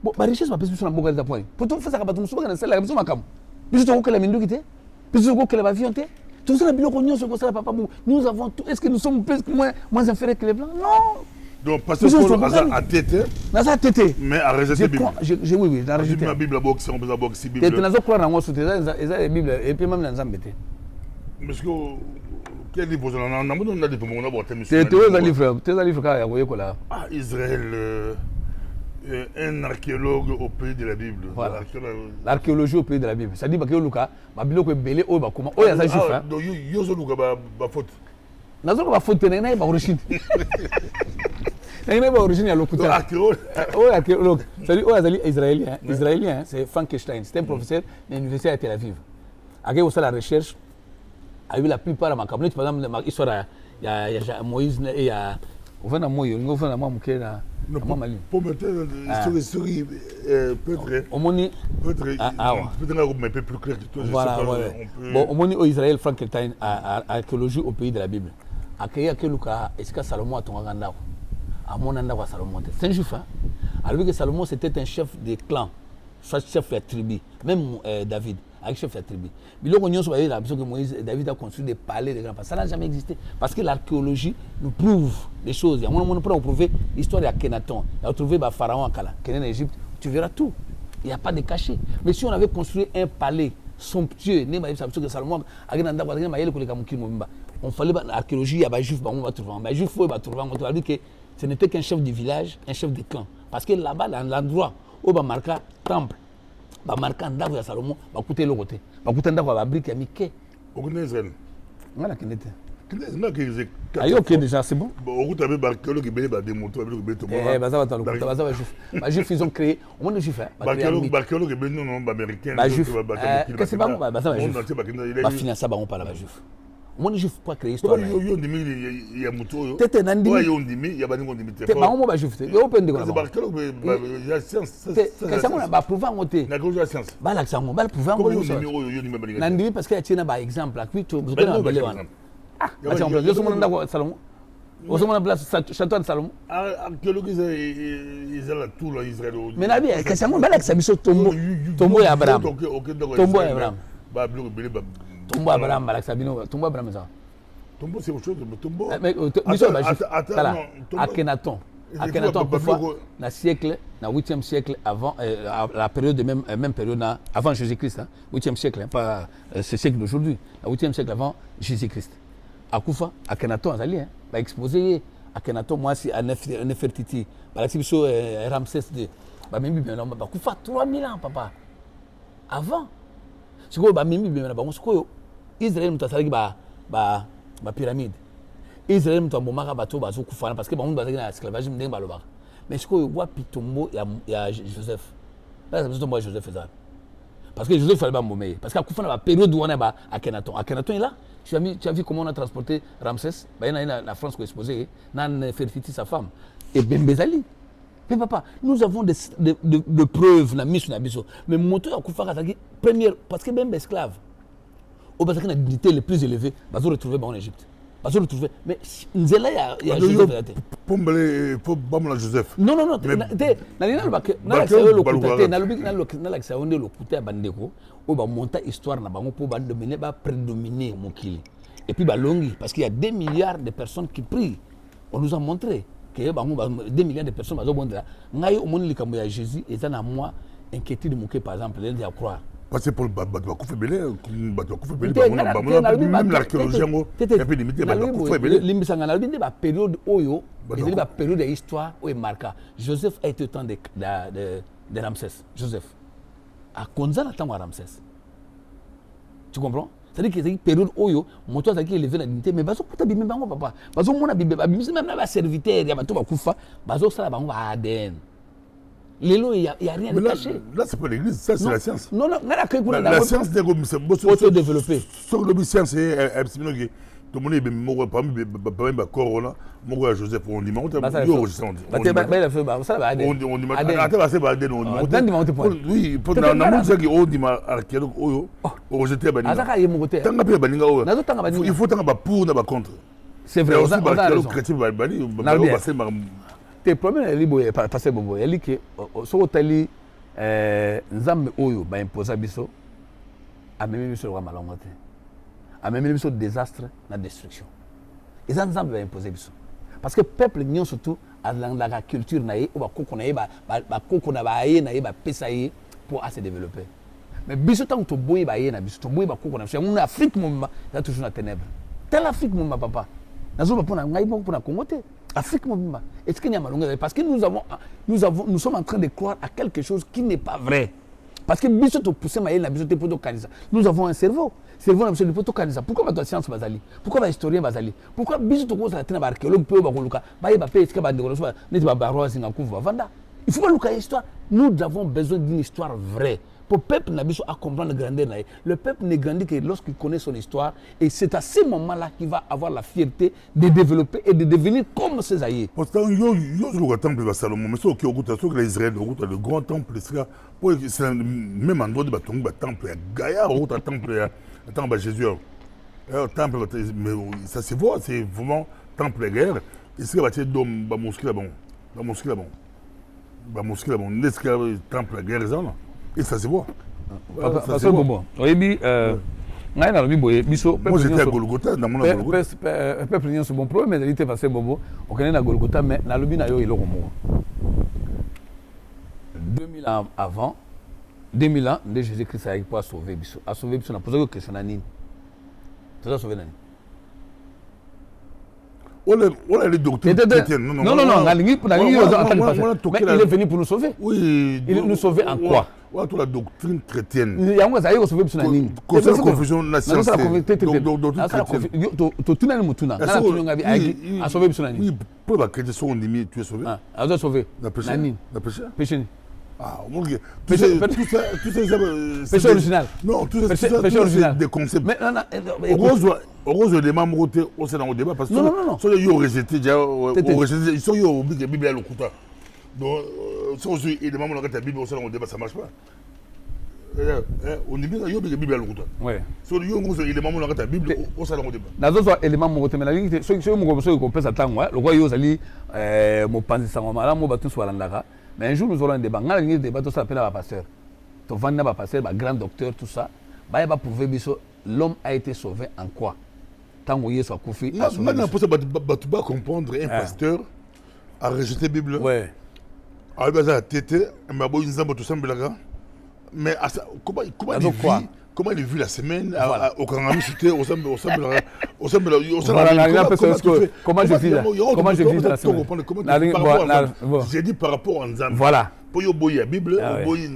Bon, la richesse va passer sur la bourre de point. Pour tout faire ça, tu me souviens de la maison macam. Puis tu que la mindu qui puis tu que la viande. Tout ça, la biloko sur ça, papa. Nous avons tout. Est-ce que nous sommes plus moins inférieurs que les blancs? Non. Donc parce que à tête. Dans tête. Mais à rejeter la Bible. Oui, j'ai rejeté. La Bible, boxe, on peut la boxe Bible. Tu n'as pas croire en moi sur tes Bible et puis même dans Zambété. Parce que quel livre on a des on a boité monsieur. Tes livres quand il y a quoi. Ah, Israël. Un archéologue au pays de la Bible. Voilà. L'archéologie au pays de la Bible. Ça dit que Luka, Babilo est belé au Bakuma. Oh, il y a ça juif. Donc, Yozo Luka, ma faute. Nazo ma faute, n'est pas origine. N'est pas origine à l'Okuta. Archéologue. Oh, archéologue. Salut, oh, Israélien. Israélien, c'est Frankenstein. C'était un professeur de l'université à Tel Aviv. Après, on fait la recherche. Avec la plupart de ma cabinet, par exemple, l'histoire, il y a Moïse et il y a. On va dans Moïse, on va dans Moïse, pour mettre l'histoire peut-être un peu plus clair que toi. Voilà, voilà. Bon, au Israël, Frankenstein, archéologie au pays de la Bible. akaya keluka esika Salomon atonga ndako amona ndako ya Salomon c'est un juif hein alors que Salomon c'était un chef de clan soit chef de tribu même David avec chef de tribu biloko nyonso ba yela biso que Moïse David a construit des palais de grands ça n'a jamais existé parce que l'archéologie nous prouve des choses il y a on peut prouver l'histoire de Akhenaton il a trouvé ba pharaon akala Kenan en Égypte tu verras tout il y a pas de cachet mais si on avait construit un palais somptueux ne ba que Salomon agena ndako agena mayele koleka mukili mobimba on fallait l'archéologie il y a ba juif ba on va trouver ba juif faut ba trouver on va dire que ce n'était qu'un chef de village un chef de clan parce que là-bas dans l'endroit où ba marquer temple ba marquer ndako ya Salomon ba coûter le côté ba coûter ndako ba brique ya mike okuna Israël ngala kinete na que ayo que déjà c'est bon okuta be barkelo ki bele ba démoto be beto baza ba talo baza ba juif ba juif ils ont créé au monde juif barkelo ki bele non ba américain ba juif qu'est-ce que ba baza ba juif ba financer ba on parle ba juif mon juif pas créer histoire yo ndimi ya muto yo tete nandimi yo ndimi ya bani ndimi te ba mo ba juif te yo pende ko ba barkelo ya science que ça on ba prouver ngote na ko ya science ba la ça on ba prouver ngote yo ndimi ba nandimi parce que tiena ba exemple la kuito vous na bele wana ah acha on yo somo ndako Salomon au somo na place château de Salomon archéologue ils ont tout là Israël mais na bien que ça on ba la ça biso tombo ya Abraham tombo ya Abraham ba bloc bele ba tombo Abraham balak sabino tombo Abraham ça tombo c'est autre chose tombo mais biso ba juif Akhenaton parfois na siècle na 8e siècle avant la période de même période avant Jésus-Christ hein 8e siècle hein, pas ce siècle d'aujourd'hui la 8e siècle avant Jésus-Christ akufa Akhenaton azali hein ba exposé Akhenaton moi si Nefertiti balak biso Ramsès II ba même bien ba kufa 3000 ans papa avant sikoyo bamemi bimela bango sikoyo Israël mutu asalaki ba pyramide Israël mutu abomaka bato bazokufana parce que bango bazalaki na esclavage ndenge balobaka mais sikoyo wapi tombo ya Joseph là c'est tombo ya Joseph ezala parce que Joseph fallait bambomeye parce que akufana ba période wana ba Akhenaton est là tu as vu comment on a transporté Ramsès ba na la France ko exposé na Nefertiti sa femme et Bembezali. Mais papa, nous avons de preuves na misu na biso. Mais moto ya kufaka taki première parce que même esclave. Au parce que la dignité le plus élevée, bazo retrouver en Égypte. Bazo retrouver mais nzela ya Joseph là. Pombele pour bamla Joseph. Non na lina ba na le côté na lobi na la ça onde le côté bandeko o ba monta histoire na bango pour ba dominer ba prédominer mokili. Et puis ba longi parce qu'il y a 2 milliards de personnes qui prient. On nous a montré que 2 milliards de personnes bazobondela ngai omoni likambo ya Jésus et ça na moi inquiétude moké par exemple les à croire parce que pour bato kufa belé bato kufa belé même l'archéologie ngo et puis limité bato kufa belé limbisanga na binde ba période oyo ezali ba période de histoire oyo marqué Joseph a été au temps de Ramsès Joseph a konza na temps de Ramsès tu comprends c'est-à-dire que c'est période oyo moto azaki élevé na dignité mais bazo kuta bimbe bango papa bazo mona bimbe ba bimbe même na ba serviteur ya bato bakufa bazo sala bango ba ADN lelo il y a rien de caché là c'est pas l'église ça c'est la science non ngala kay kuna la science de comme c'est beau auto développer sur le science c'est que tout le monde est moko parmi ba corona moko ya Joseph on dit mais yo registre ba la fait ba ça ba ADN on dit attends c'est ba ADN on dit oui pour na monde qui on dit archéologue oyo rejeter ba azaka ye mokote tanga pe ba ninga oyo il faut tanga ba pour na ba contre c'est vrai on a raison chrétien ba bali ba c'est tes problèmes libo passer bobo eli que so tali nzambe oyo ba imposer biso a même biso wa malongo te a même biso désastre na destruction et ça nzambe ba imposer biso parce que peuple nyon surtout a la culture na ye o ba koko na ye ba koko na ba ye na ye ba pesa ye pour se développer mais biso tant to boye ba ye na biso to boye ba koko na biso en Afrique momba ça toujours na ténèbres telle Afrique momba papa nazo ba pona ngai mo pona Congo te Afrique momba est-ce qu'il y a malonga parce que nous sommes en train de croire à quelque chose qui n'est pas vrai parce que biso to pousser ma ye na biso te poto kanisa nous avons un cerveau na biso de poto kanisa pourquoi ba science bazali pourquoi ba historien bazali pourquoi biso to ko sa tena ba archéologue pe ba koluka ba ye ba pe est-ce que ba ndeko so ne ba baroisi na kuva vanda il faut pas luka histoire nous avons besoin d'une histoire vraie pour le peuple à comprendre la grandeur. Le peuple ne grandit que lorsqu'il connaît son histoire et c'est à ce moment-là qu'il va avoir la fierté de développer et de devenir comme ses aïeux. Pourtant, il y a le temple de Salomon, mais ce qui est l'Israël, le grand temple, c'est le même endroit de le temple, Gaïa, le temple de Jésus. temple, mais ça se voit, c'est vraiment temple de guerre. Ici, il y a des mosquées là-bas. Des mosquées là-bas. Des mosquées là-bas. N'est-ce qu'il y a un temple de guerre là? Et ça se voit. Ça se voit. Oui, moi j'étais à Golgotha, dans mon Golgotha. Peuple n'y a pas bon problème, mais il était passé bobo. On connaît la Golgotha, mais dans le bina, il est 2000 ans avant, 2000 ans, Jésus-Christ a pas sauvé Bissot. A sauvé Bissot, on a posé une question à Nini. Tu as sauvé Nini? On a les doctrines chrétiennes. Non, mais il est venu pour nous sauver. Oui. Il nous sauver en quoi? On a toute la doctrine chrétienne. Il y a un gars qui a sauvé Bissot. Concernant la confusion nationale. Oui, pour la chrétienne, tu es sauvé. Tu es sauvé. Péché. Ah, mon Dieu. Péché original. Non, tout ça, c'est des concepts. Heureusement, les membres au Sénat au débat parce que ils ont rejeté, ils sont obligés de Bible à l'Okuta. Donc, si les membres ont la Bible au Sénat au débat, ça ne marche pas. On dit bien qu'il y a Bible à l'Okuta. Oui. Si les membres ont la Bible au Sénat au débat. Dans d'autres éléments, ceux qui ont fait ça, le roi Yosali, mon pensée, ça m'a battu sur l'Andara. Mais un jour, nous aurons un débat. Nous avons un débat, tout ça appelle un pasteur. Tu vas un pasteur, un grand docteur, tout ça. Il va prouver que l'homme a été sauvé en quoi? Tant que soit Koufi. Maintenant, pour ça, tu vas comprendre un pasteur a rejeté la Bible. Oui. Ah, il va têter, il va tout ça, mais comment il vit la semaine au Kanami, c'était au Sambe. Comment je vis la semaine? J'ai dit par rapport à Nzambe. Voilà. Pour y la Bible,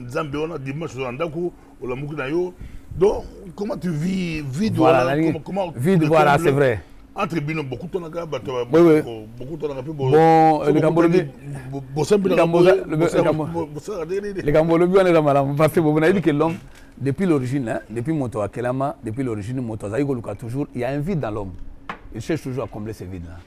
Nzambe, on a dimanche sur Andaku, on a Moukunayo. Donc, comment tu vis voilà, voilà, c'est vrai. Entre Bino, beaucoup de temps, beaucoup de temps, bon, le Cambolobi, parce que vous avez dit que l'homme, depuis l'origine, depuis Moto Akelama, depuis l'origine, Moto Zaïgoluka, toujours, il y a un vide dans l'homme. Il cherche toujours à combler ce vide-là.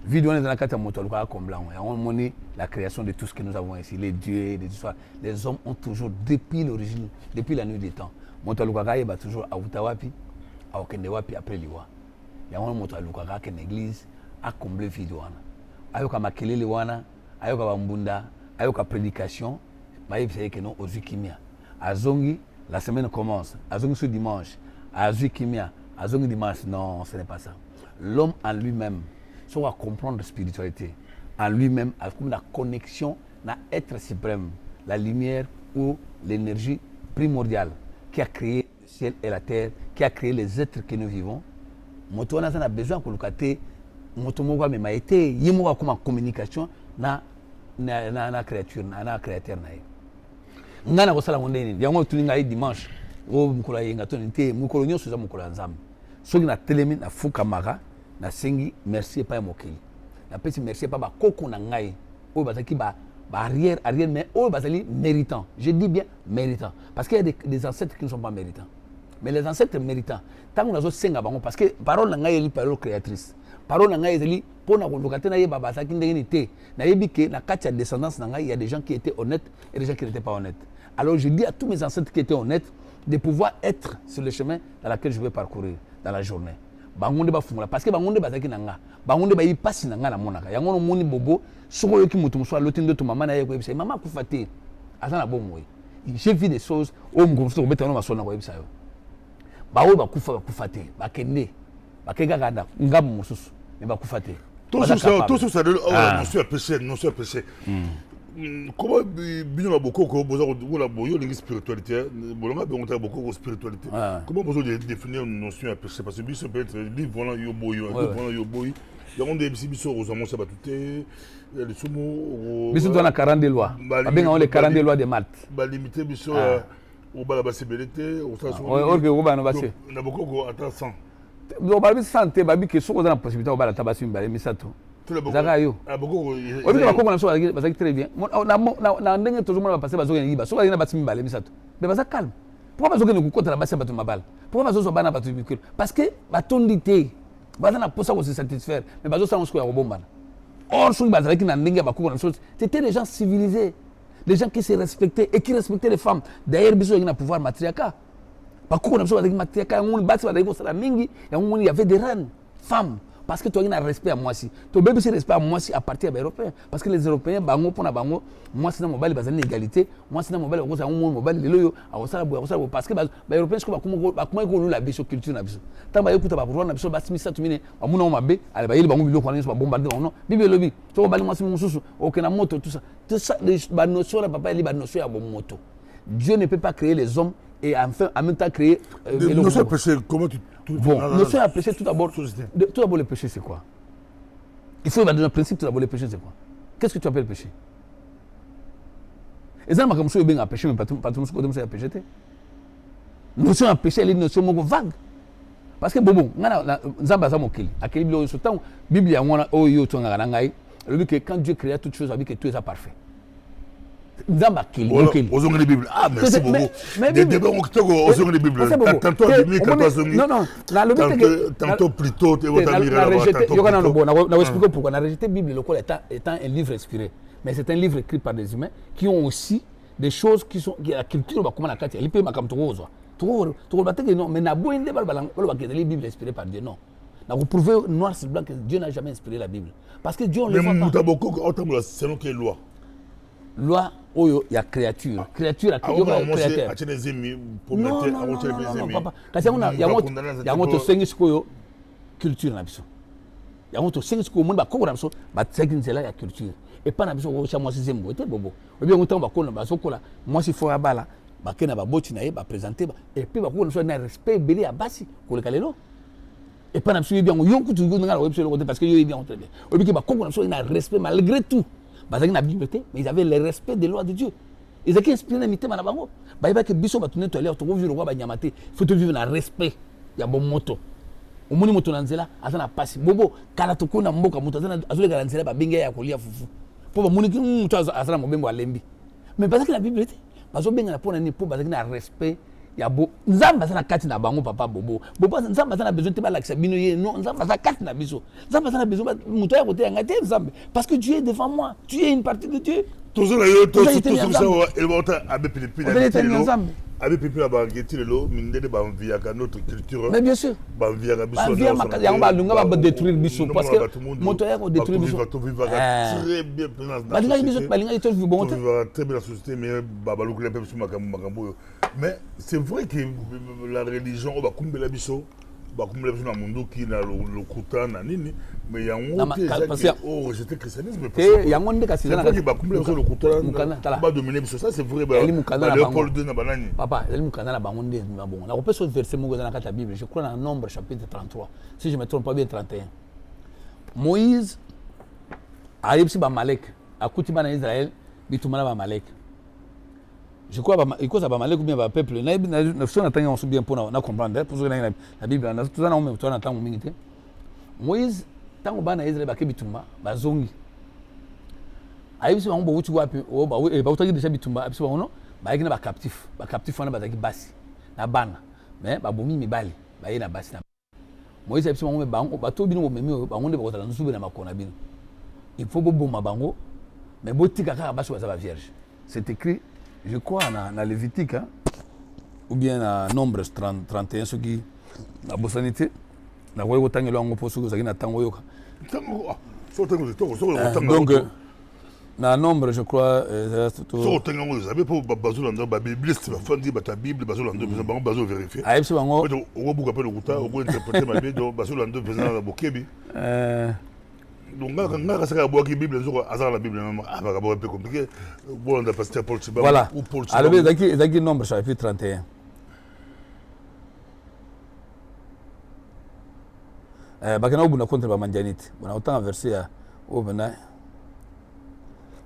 Vide, on est dans la carte de Moto Akelama, combler. On monnaie la création de tout ce que nous avons ici, les dieux, les histoires. Les hommes ont toujours, depuis l'origine, depuis la nuit des temps, Moto Akelama, il va toujours à Utawapi, à Okendewapi, après l'Iwa. Il y a un Moto Akelama qui est une église, à combler le vide. Ayoka makelele wana, ayoka bambunda, ayoka prédication, maïb c'est que non ozu kimia. Azongi, la semaine commence. Azongi ce dimanche, azu kimia, azongi dimanche. Non, ce n'est pas ça. L'homme en lui-même, soit à comprendre la spiritualité, en lui-même, a comme la connexion, à être suprême, la lumière ou l'énergie primordiale qui a créé le ciel et la terre, qui a créé les êtres que nous vivons. Moto on a besoin que le motomoga mais m'a été yimo comme communication na créature na créateur na ngana ko sala ngondeni yango tuninga yi dimanche o mukula yenga tonite mukolo nyoso za mukolo nzambe soki na telemi na fuka maka na sengi merci pas mokeli na pesi merci pas ba koko na ngai o bazaki ba arrière mais o bazali méritant, je dis bien méritant parce qu'il y a des ancêtres qui ne sont pas méritants, mais les ancêtres méritants tant qu'on a zo senga bango parce que parole na ngai li parole créatrice. Parole nanga ezeli pour na kolokate na yeba basaki ndenge te na yebi ke na katia descendance nanga il y a des gens qui étaient honnêtes et des gens qui n'étaient pas honnêtes. Alors je dis à tous mes ancêtres qui étaient honnêtes de pouvoir être sur le chemin dans lequel je vais parcourir dans la journée. Bangonde ba fungula parce que bangonde basaki nanga bangonde ba yi passe nanga na monaka yango no moni bobo soko yoki mutu muso alotinde to mama na yeko yebisa mama kufate azana bomoyi. J'ai vu des choses au mgonso beta no masona ko yebisa yo. Bawo ba kufate ba kende ba kega gada ngamu mususu. Mais va koufater. Tout ça, non c'est péché. Comment bien va beaucoup que vous avez une spiritualité, bolonga on a beaucoup de spiritualité. Comment vous définir une notion de péché parce que ça peut être livre voilà yo boyo, voilà yo boy. Il y a des biso aux amants sabatouté, les sumo biso dans la 40 des lois. Avec les 40 des lois de Malte. Ba limiter biso au bala basibelité, au sens où on a beaucoup attend 100. Donc, babi santé, babi que soit dans la possibilité de tabasser une balle, mais ça tout. Zagayo. Ah beaucoup. On dit que ça va très bien. Na ndenge tout le monde va passer bazo yengi ba. Soit il na battu une balle, mais ça tout. Mais baza calme. Pourquoi bazo que nous contre la basse battu ma balle? Pourquoi bazo so bana battu micro? Parce que batondité. Baza na posa ko se satisfaire. Mais bazo ça on se ko bomba. Or so baza qui na ndenge ba ko na chose. C'était des gens civilisés, des gens qui se respectaient et qui respectaient les femmes. D'ailleurs biso yengi na pouvoir matriarcat. bakoko na biso bazalaki mateka yango basi bazalaki kosala mingi yango moni y avait des reines femmes parce que toyaki na respect ya mwasi tobebisi respect ya mwasi à partir ya baeuropéen parce que les européens bango mpona bango mwasi na mobali bazali na égalité mwasi na mobali bakozala yango mobali lelo oyo akosala boye parce que baeuropéen siko bakomaki kolula biso culture na biso ntango bayekuta babourgeois na biso basi misato mine bamuna ngo mabe ale bayeli bango biloko wana nyonso babombarde bango non bible elobi soko obali mwasi mosusu oke na moto tout ça banotion na papa eli banotion ya bomoto Dieu ne peut pas créer les hommes et enfin en même temps créer notion de péché, comment tu bon, notion de péché, tout d'abord le péché c'est quoi? Il faut donner un principe, tout d'abord le péché c'est quoi? Qu'est-ce que tu appelles péché? Et ça, je suis bien à péché, mais pas tout le monde sait à péché. Notion de péché, elle est une notion vague. Parce que bon, Nzamba Zamokili, à quel Bible, la Bible, il dit que quand Dieu créa toutes choses, il dit que tout est parfait. Nzamba Kili. Aux les Bibles. Ah, merci beaucoup. Des débats aux les Bibles. Tantôt à demi, tantôt plus tôt, tu vas expliquer pourquoi. On a rejeté la Bible étant un livre inspiré. Mais c'est un livre écrit par des humains qui ont aussi des choses qui sont la culture, comment la carte, il peut m'accompagner. Mais n'a beau une la Bible inspirée par Dieu, non. Vous prouvez noir sur blanc que Dieu n'a jamais inspiré la Bible. Parce que Dieu, on le voit pas. Mais selon quelle loi? Loi, il y a créature. Créature a créé. Non, papa. Parce qu'il y a un culture. Il y a un culture. Et pas na biso ko moi sixième boté bobo. Obi ngoto ba ko na ba sokola moi si fo abala ba kena ba boti na ye ba présenter ba et puis ba ko na respect belé à basi ko le kalelo. Et pas na biso bien yo kutu ngo ngala web sur le côté parce que yo bien très bien. Obi ki ba ko na biso na respect malgré tout. Ba zaki na bibliothèque mais ils avaient le respect des lois de Dieu. Ils étaient inspirés mité na bango. Ba ba ke biso ba tourner toiler to vivre roi ba nyamate. Faut te vivre na respect ya bon moto. Omoni moto na nzela azana pasi bobo kala to kuna mboka moto azana azule kala nzela ba benga ya kolia fufu. Pour que nous asala mobembo alembi mais parce que la Bible était bazo benga na pona ni pour parce que na respect ya bo nzamba sana kati na bango papa bobo nzamba sana besoin te ba lakisa bino ye non nzamba sana kati na biso nzamba sana besoin muto ya côté ngate nzamba parce que tu es devant moi tu es une partie de Dieu tous ça elle va avec pipi avec pipi ba ngeti lelo mindele ba via ka notre culture mais bien sûr ba via ka biso ya ba lunga ba détruire biso parce que moto ya ko détruire biso très bien ba linga biso ba linga to bon très bien la société mais ba balukule pe biso makambo mais c'est vrai que la religion ba kumbela biso ba kumbela biso na mundu ki na lokuta na nini mais ya ngote parce que rejeter christianisme parce que ya ngonde kasi na ba kumbela biso lokuta ba dominer biso ça c'est vrai ba Léopold II na banani papa elle mukana na bango nde na bongo na ko peso verset moko dans la Bible je crois dans Nombre chapitre 33 si je me trompe pas bien 31 Moïse a yebisi ba Malek akuti bana Israël bitumana ba Malek je crois il cause ba Malek ou bien ba peuple na so na tanga on bien pour na comprendre pour que la Bible na tout ça na même toi na tango mingi te Moïse tango bana Israël ba ke bitumba ba zongi ayebisi bango bo wuti wapi o ba ba utaki déjà bitumba abisi bango no ba yeki na ba captif wana bazaki basi na bana mais ba bomi mibali ba yena basi na Moïse abisi bango bango ba to bino bomemi bango nde bakotala nsubi na makona bino il faut boboma bango mais botika kaka basi baza ba vierge c'est écrit je crois na Lévitique hein, ou bien na Nombre 31 ce qui na bosanité na ko tangelo ngo poso ko zaki na tango yoka donc na Nombre je crois so tenga ngo zabe po bazula ndo ba bibliste ba fandi ba ta bible bazula ndo ba bazo vérifier ayebisi bango o buka pe lokuta o ko interpréter ma bible bazula ndo faisant la bokebi donc nga saka boki bible zo azala la bible non ah ba peu compliqué bon on a pasteur Paul Chiba voilà ou Paul Chiba alors zaki Nombre chapitre 31 bakana obuna contre ba manjanite bona autant verset ya obana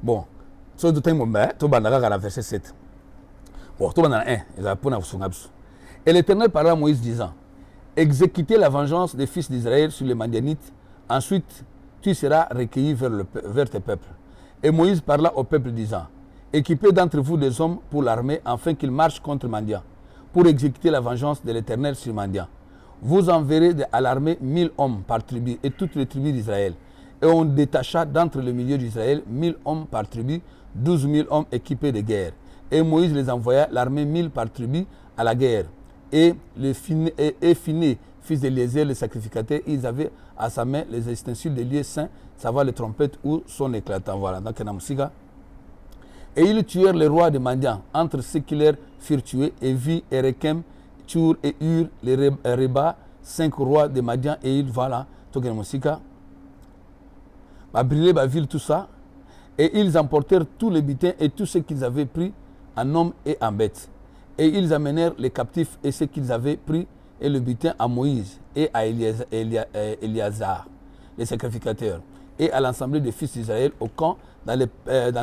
bon so de temps moment to bana ka na verset 7 bon to bana 1 ils pour na sunabsu et l'Éternel parla à Moïse disant exécutez la vengeance des fils d'Israël sur les mandianites ensuite tu seras recueilli vers tes peuples. Et Moïse parla au peuple disant équipez d'entre vous des hommes pour l'armée afin qu'ils marchent contre Mandia pour exécuter la vengeance de l'Éternel sur Mandia. Vous enverrez à l'armée 1000 hommes par tribu et toutes les tribus d'Israël. Et on détacha d'entre le milieu d'Israël 1000 hommes par tribu, 12 000 hommes équipés de guerre. Et Moïse les envoya l'armée 1000 par tribu à la guerre. et Phiné, fils d'Éliézer, le sacrificateur, ils avaient à sa main les ustensiles des lieux saints, savoir les trompettes ou son éclatant. Voilà, donc et ils tuèrent les rois de Madian, entre ceux qui leur furent tués, Évi, Erekem, Tchour et Ur, les Reba, 5 rois de Madian, et ils, voilà, Tokenamusika, a brûlé la ville, tout ça, et ils emportèrent tous les butins et tout ce qu'ils avaient pris en hommes et en bêtes. Et ils amenèrent les captifs et ce qu'ils avaient pris et le butin à Moïse et à Éliazar, les sacrificateurs, et à l'assemblée des fils d'Israël au camp dans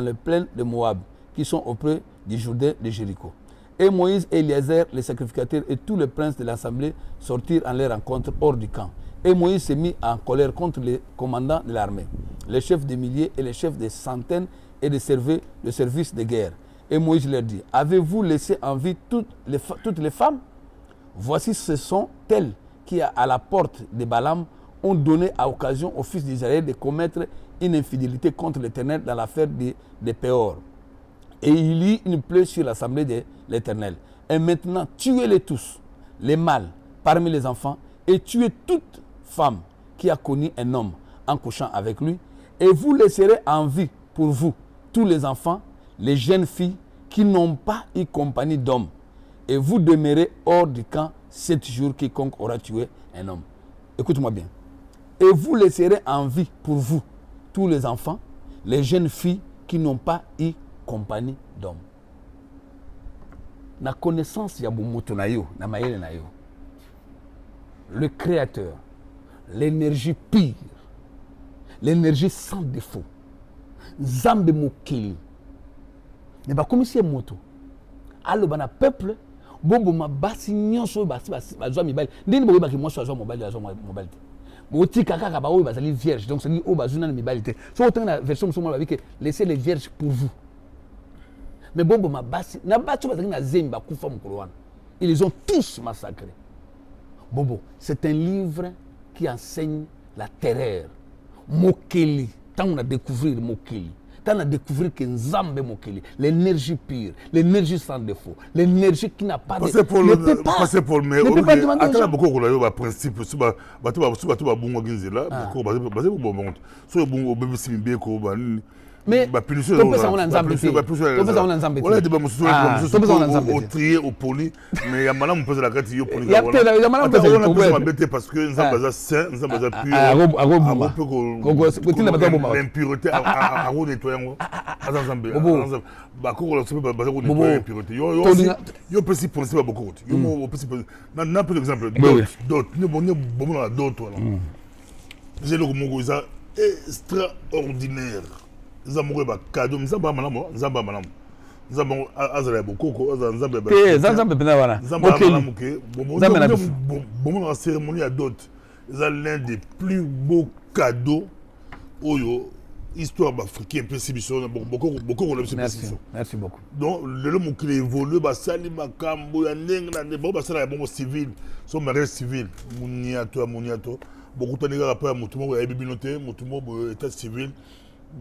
les plaines de Moab, qui sont auprès du Jourdain de Jéricho. Et Moïse et Éliazar, les sacrificateurs, et tous les princes de l'assemblée sortirent en leur rencontre hors du camp. Et Moïse s'est mis en colère contre les commandants de l'armée, les chefs des milliers et les chefs des centaines et de service de guerre. Et Moïse leur dit, avez-vous laissé en vie toutes les femmes? Voici, ce sont elles qui, à la porte de Balaam, ont donné à occasion aux fils d'Israël de commettre une infidélité contre l'Éternel dans l'affaire de Péor. Et il y eut une plaie sur l'assemblée de l'Éternel. Et maintenant, tuez-les tous, les mâles parmi les enfants, et tuez toute femme qui a connu un homme en couchant avec lui, et vous laisserez en vie pour vous tous les enfants, les jeunes filles qui n'ont pas eu compagnie d'homme, et vous demeurez hors du camp 7 jours, quiconque aura tué un homme. Écoute-moi bien. Et vous laisserez en vie pour vous tous les enfants, les jeunes filles qui n'ont pas eu compagnie d'homme. La connaissance yabumoto na yo, na mayele na yo. Le Créateur, l'énergie pure, l'énergie sans défaut, Nzambe mokili. Ne ba comme si moto. Allo bana peuple, bombo mabasi nyonso basi bazwa mibali. Ndeni boyeba ki mwso azwa mobali Moti kaka ba oyo bazali vierge. Donc c'est dit o bazuna na mibali te. So autant la version muso mwa que laissez les vierges pour vous. Mais bombo mabasi na batu bazali na zemba kufa mukolo wana. Ils les ont tous massacrés. Bobo, c'est un livre qui enseigne la terreur. Mokeli, tant on a découvert Mokeli. Tant on a découvert que Nzambe Mokeli, l'énergie pure, l'énergie sans défaut, l'énergie qui n'a pas de... Passer pour le... Passer pour le... Mais attends, beaucoup de principe, si tu vas bon ginzela, beaucoup basé pour bon. So bon bébé simbe ko ba mais punition on peut ça on a Nzambe. On peut ça on a Nzambe. Voilà, débat monsieur au trier au poli, mais ya madame pose la carte yo poli. Ya madame pose m'embêter parce que Nzambe za saint, Nzambe za pur. L'impureté à nettoyer Nzambe. Ba ko la sobe ba ko nettoyer l'impureté. Yo peut si penser pas beaucoup. Yo peut si na par exemple d'autres ne bon la d'autres. J'ai le mot ça extraordinaire. Nzambe ba cadeau Nzamba malamu Nzamba malamu Nzamba azala bokoko Nzamba ba Nzamba pena wana Nzamba malamu ke bon la cérémonie à dot c'est l'un des plus beaux cadeaux oyo histoire africaine principation beaucoup merci beaucoup donc le mot qui évolue ba sali makambo ya ndenge na ndenge ba sala ya bongo civil son mariage civil muniato beaucoup de rapport à mutumo ya bibinote mutumo état civil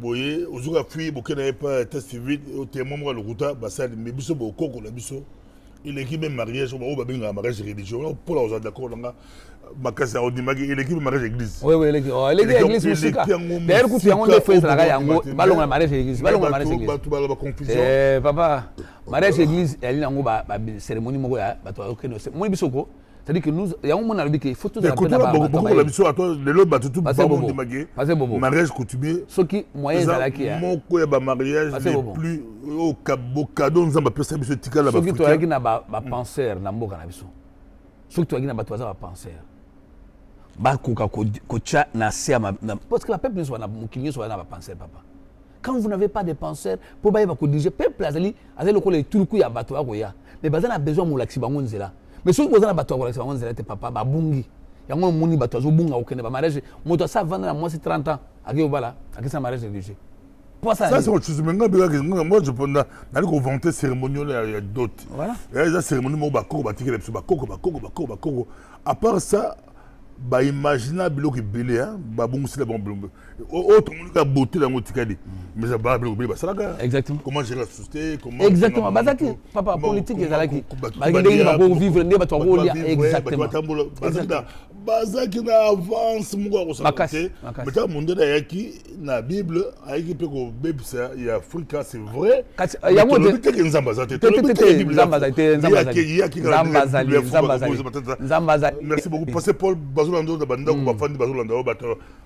boye ozuka fui bokena pas état civil au témoin moi le ruta basali mais biso bokoko la biso il est qui même mariage on va bien mariage religieux pour la aux d'accord là makasa odimaki il est qui mariage église oui l'église musika d'ailleurs coup tu as fait ça yango balonga mariage église ba confusion papa mariage église elle nango ba cérémonie moko ya bato okeno moi bisoko c'est-à-dire que nous yango mona lobi que faut tout la peine beaucoup la mission à toi le loba tout ba monde magé mariage coutumier soki moyen zalaki ya moko ya ba mariage les plus au cadeau nzamba pesa biso tika la ba soki to yaki na ba penseur na mboka na biso soki to yaki na bato ba penseur ba koka ko cha na sia parce que la peuple soit na mukinyo soit na ba penseur papa quand vous n'avez pas de penseur pour ba ko diriger peuple azali lokolo etuluku ya bato ba ko ya mais bazana besoin mo laksi bango nzela mais si vous avez un bateau à la maison, papa, babungi. Il y a un moni bateau, bunga au Kenya, mariage. Moi, ça vendre moi c'est 30 ans. À qui voilà, à qui ça mariage religieux. Ça c'est autre chose. Moi je pense dans le vanter cérémonial il y a d'autres. Voilà. Il y a des cérémonies moi bako batiki les bako. À part ça, ba imaginer biloko ebele hein ba bongusila ba blombe autre monde ka beauté dans motikadi mais ça ba biloko ebele ba salaka exactement comment gérer la société comment exactement bazaki papa politique ezalaki bagende ba ko vivre ne ba to ko lia exactement bazaki na avance mungo ko santé mais ta monde da yaki na bible ayaki pe ko bebisa ya Afrika c'est vrai ya ngo te ke nzamba za te nzamba merci beaucoup parce que Paul bazolando da banda ko bafandi bazolanda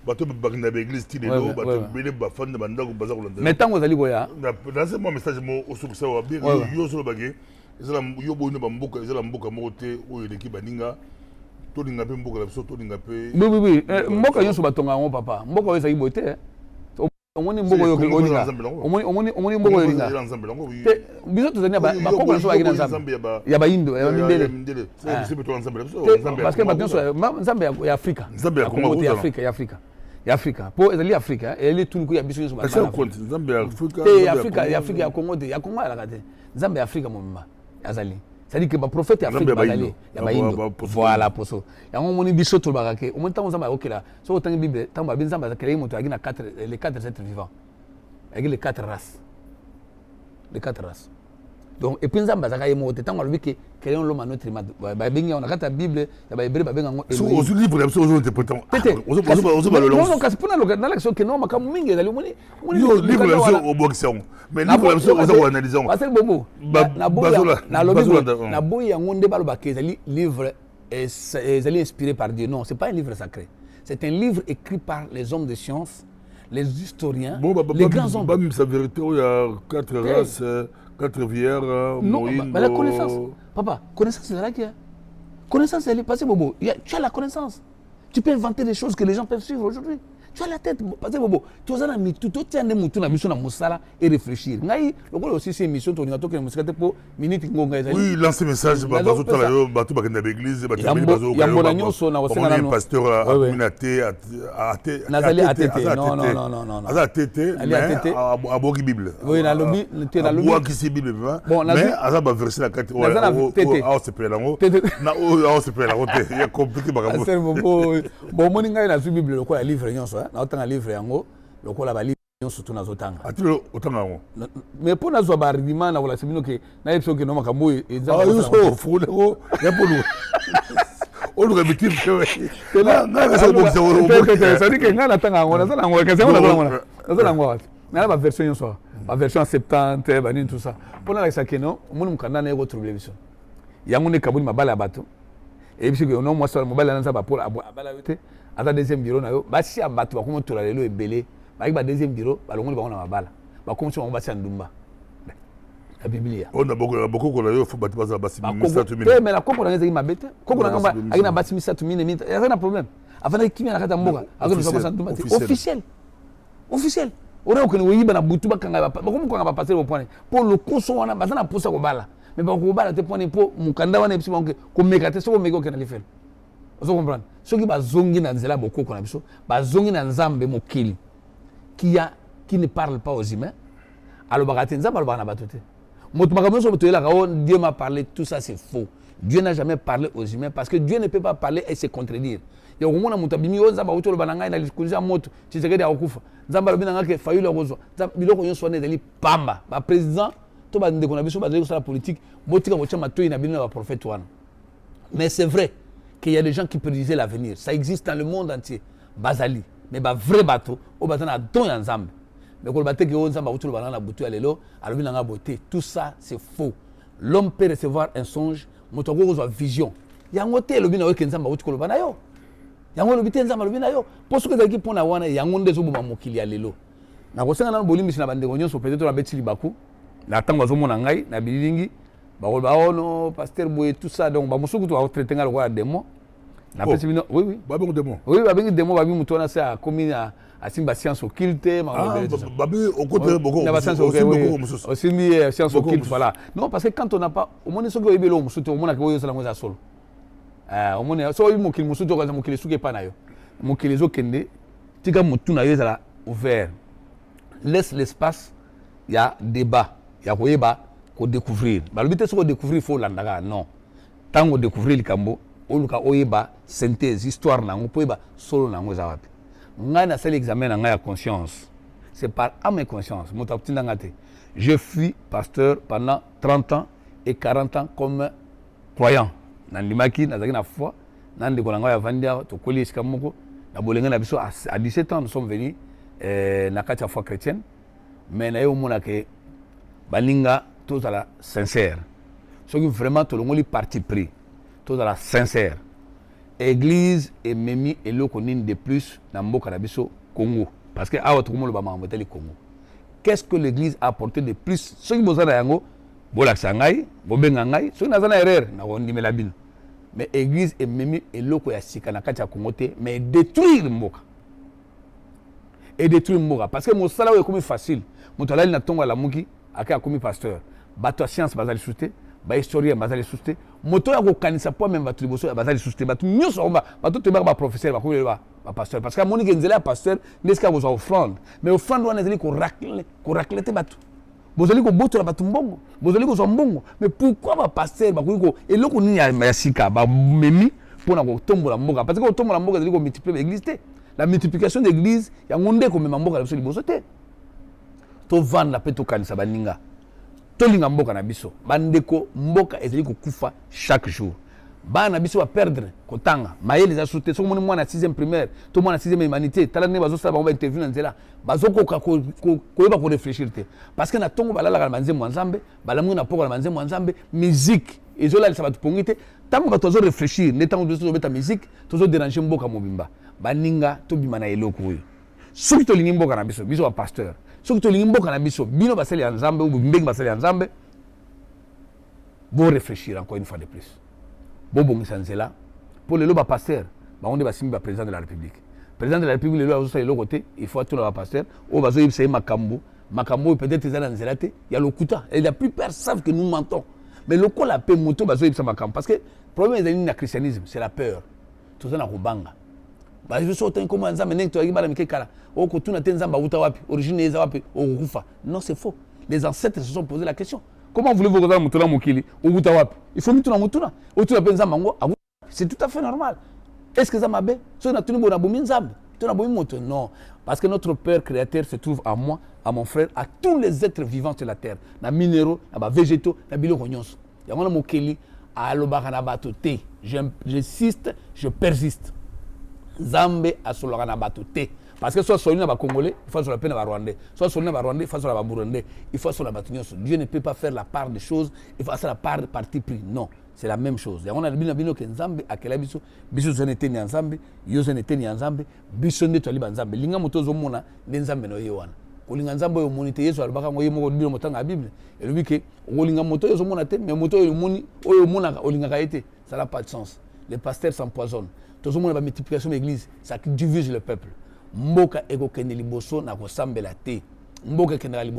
bato bakina ba église ti lelo bato bele bafandi banda ko bazolanda mais tango zali boya dans ce message mo osukisa wa bi yo solo bagé ezala yo boyina ba mboka ezala mboka moko te oyo leki baninga to linga pe mboka la biso to linga pe oui mboka nyonso batonga ngo papa mboka oyo ezali bote omoni mboka yo ko linga omoni mboka yo linga biso tozania ba koko nyonso bagina nzambe ya ba indo ya mindele parce que ba nyonso nzambe ya Afrika nzambe ya Congo ya Afrika ya Afrika po ezali Afrika ezali tuluku ya biso nyonso ba nzambe ya Afrika ya Afrika ya Congo ya Congo ala kate nzambe ya Afrika momba azali c'est-à-dire que ba prophète ya Afrika bazali ya ba indo voilà poso yango moni biso to bakake o monta nzambe okela so otangi bible tamba bin nzambe zakele moto agina 4 les 4 êtres vivants avec les 4 races donc et puis nzambe zakaya moto tango lobiki créons l'homme à notre image ba binga on a kata bible ya ba hébreu ba benga ngo so au livre la so interprétant non kasi pona lo na l'action que non makamu mingi ezali moni livre la so au boxon mais livre la so on analyse parce que bobo na boyi yango nde balo bakeza livre ezali inspiré par Dieu non c'est pas un livre sacré c'est un livre écrit par les hommes de science les historiens les grands hommes même sa vérité il y a 4 races 4 vierres non la connaissance papa connaissance c'est là qui est connaissance elle est passée bobo tu as la connaissance tu peux inventer des choses que les gens peuvent suivre aujourd'hui tu as la tête parce que bobo tu as na mitu to tiende mutu na biso na musala et réfléchir ngai lokolo aussi c'est mission to ngato ke musikate po minute ngonga ezali oui lancer message bazo tala yo bato bakenda ba église bato bazo ya mbona nyonso na wasena na pasteur aminate ate nazali atete non atete aboki bible oui na lobi te na lobi aboki si bible mais azaba verser la carte o se pela ngo na o se pela ngo te ya compliqué bakabo c'est bon moni ngai na su bible lokolo ya livre nyonso na otanga livre yango lokola ba livre nyonso to nazotanga atilo otanga yango mais pour nazo ba argument na wala sebino ke na episode ke no makambo ezaba yo fule ko ya polu olu ka bitim ke na ka sa boxe o ça dit que ngana tanga yango na zala ngo ke se na ngo na ba version nyonso ba version 70 ba ni tout ça pour na ça ke no munu mukanda na ego trouble biso yango ne kabuni mabala ya bato et puis que no mo so mobala na za ba pour abala yote ata deuxième bureau na yo basi ya bato bakoma tola lelo ebele ba deuxième bureau balongoli bango na mabala bakomi so bango basi ya ndumba la biblia on a beaucoup la yo faut bato baza basi misatu mine mais la koko na ngezi mabete koko na ngamba akina basi misatu mine mine ya na problème afana kimi na kata mboka akona so basi ndumba officiel ora ko ni wiba na butu bakanga bakomi ko ngaba passer au point pour le coso wana bazana posa ko bala mais ba ko bala te point pour mukanda wana epsi bango ko mekate so ko meko ke na lifel vous comprenez ceux qui bazongi na nzela boko kona biso bazongi na nzambe mokili qui ne parle pas aux humains alors bagati nzambe alobana na batote moto makambo so botoyela ka Dieu m'a parlé tout ça c'est faux Dieu n'a jamais parlé aux humains parce que Dieu ne peut pas parler et se contredire ya komona moto bimi yo nzambe utolo bananga na likunja moto tshisekedi akufa nzambe alobina ngake fayulu akozwa biloko nyonso wana ezali pamba ba président to ba ndeko na biso ba ndeko sala politique botika botia matoyi na bino ba prophète wana mais c'est vrai qu'il y a des gens qui prédisaient l'avenir. Ça existe dans le monde entier. Bazali. Mais ba vrai bateau, au bateau na don ya nzambe. Mais quand le bateau qui est nzambe autour de la bouteille alelo, alors il a beauté. Tout ça c'est faux. L'homme peut recevoir un songe, motoko reçoit vision. Yango te lobi na weke nzambe autour de yo. Yango lobi te nzambe lobi na yo. Parce que zaki pona wana yango ndezo boma mokili alelo. Na kosenga na bolimi na bande gonyo so peut-être na beti libaku. Na tango zo mona ngai na bilingi. No pasteur boye tout ça donc ba musuku to traiter ngalo kwa démon na pesi bino oui ba bengo démon oui ba bengo démon ba bi mutu na sa komi na asimba science occulte ba bi au côté beaucoup aussi mi science occulte voilà non parce que quand on n'a pas au moins soki oyebelo musutu au moins ko yo sala ngoza solo au moins so yo mokili musutu ko mokili suke pa na yo mokili zo kende tika mutu na yo sala ouvert laisse l'espace il y a débat il y a ko découvrir balobi te soko découvrir faut landaka non tango découvrir likambo oluka oyeba synthèse histoire nango po yeba solo nango za wapi ngai na sali examen na ngai ya conscience c'est par âme et conscience moto atinda ngate je fus pasteur pendant 30 ans et 40 ans comme croyant nandimaki nazaki na foi nandeko na ngai ya vandia to koli esika moko na bolenga na biso à 17 ans nous sommes venus na kati ya foi chrétienne mais na yo mona ke balinga tozala sincère soki vraiment tolongoli parti pris tozala sincère église ememi eloko nini de plus na mboka na biso Congo parce que awa tokomolo ba makambo teli Congo qu'est-ce que l'église a apporté de plus soki bozala yango bolakisa ngai bobenga ngai soki naza na erreur na kondimela bino mais église ememi eloko ya sika na kati ya Congo te mais détruire mboka et détruire mboka parce que mosala oyo ekomi facile moto alali na ntongo alamuki ake akomi pasteur bato ya science bazali suste bahistorien bazali suste moto oyo akokanisa po meme bato liboso bazali suste bato nyonso bato toyebaka baprofesseur bakomi bapasteur parce que amoniki nzela ya pasteur nde esika kozwa offrande mais offrande wana ezali korakle te bato bozali kobotola bato mbongo bozali kozwa mbongo mais pourquoi bapasteur bakoki eloko nini ya sika bamemi mpona kotombola mboka parce que kotombola mboka ezali komultiplie baéglise te la multiplication d'église yango nde komema mboka na biso liboso te tovanda mpe tokanisa baninga tolinga mboka na biso bandeko mboka ezali kokufa chaque jour bana biso ba perdre kotanga mayele eza sute soki moni mwana 6e primaire to mwana 6e humanité tala ne bazosala bango ba interview na nzela bazokoka koyeba ko réfléchir te parce que na tongo balalaka na banzembo ya nzambe balamungi na poko na banzembo ya nzambe musique ezolalisa bato pongi te ntango bato bazo réfléchir nde ntango tozobeta musique tozodéranger mboka mobimba baninga tobima na eloko oyo soki tolingi mboka na biso biso bapasteur soki tolingi mboka na biso bino basali ya nzambe ou mbenge basali ya nzambe bo réfléchir encore une fois de plus bobongisa nzela po lelo bapasteur bango nde basimbi baprésident de la république président de la république lelo azosala eloko te il faut atuna bapasteur oyo bazoyebisa ye makambo oyo peut-être eza na nzela te ya lokuta et la plupart savent que nous mentons mais lokola mpe moto bazoyebisa makambo parce que problème ezali na christianisme c'est la peur toza na kobanga bazoso otangi kombo ya nzambe ndenge toyaki bana mike kala okotuna te nzambe awuta wapi origine eza wapi okokufa non c'est faux les ancêtres se sont posé la question comment voulez-vous kozala motuna mokili owuta wapi il faut mituna motuna otuna mpe nzambe yango c'est tout à fait normal est-ce que eza mabe soki natuni boye nabomi nzambe to nabomi moto non parce que notre père créateur se trouve à moi à mon frère à tous les êtres vivants sur la terre na minéraux na bavégétaux na biloko nyonso yango na mokili alobaka na bato te j'insiste je persiste nzambe asololaka na bato te parce que soit soli na Congolais, il faut sur la peine à Rwandais. Soit soli na Rwandais, il faut sur la Burundais. Il faut sur la Batignos. Dieu ne peut pas faire la part des choses. Il faut faire la part parti pris. Non, c'est la même chose. Et on a le bino que Nzambe a quel biso biso zonete ni Nzambe, yo zonete ni Nzambe, biso nde toli Nzambe. Linga moto zo mona Nzambe no yewana. Kolinga Nzambe yo monite Yesu alobaka ngo yemo bino motanga Bible. Et lui que kolinga moto yo zo mona te, mais moto yo moni oyo mona olinga ka été. Ça n'a pas de sens. Les pasteurs s'empoisonnent. Tout le monde a multiplication de l'église, ça divise le peuple. Mboka eko kende liboso na kosambela te. Mboka kende liboso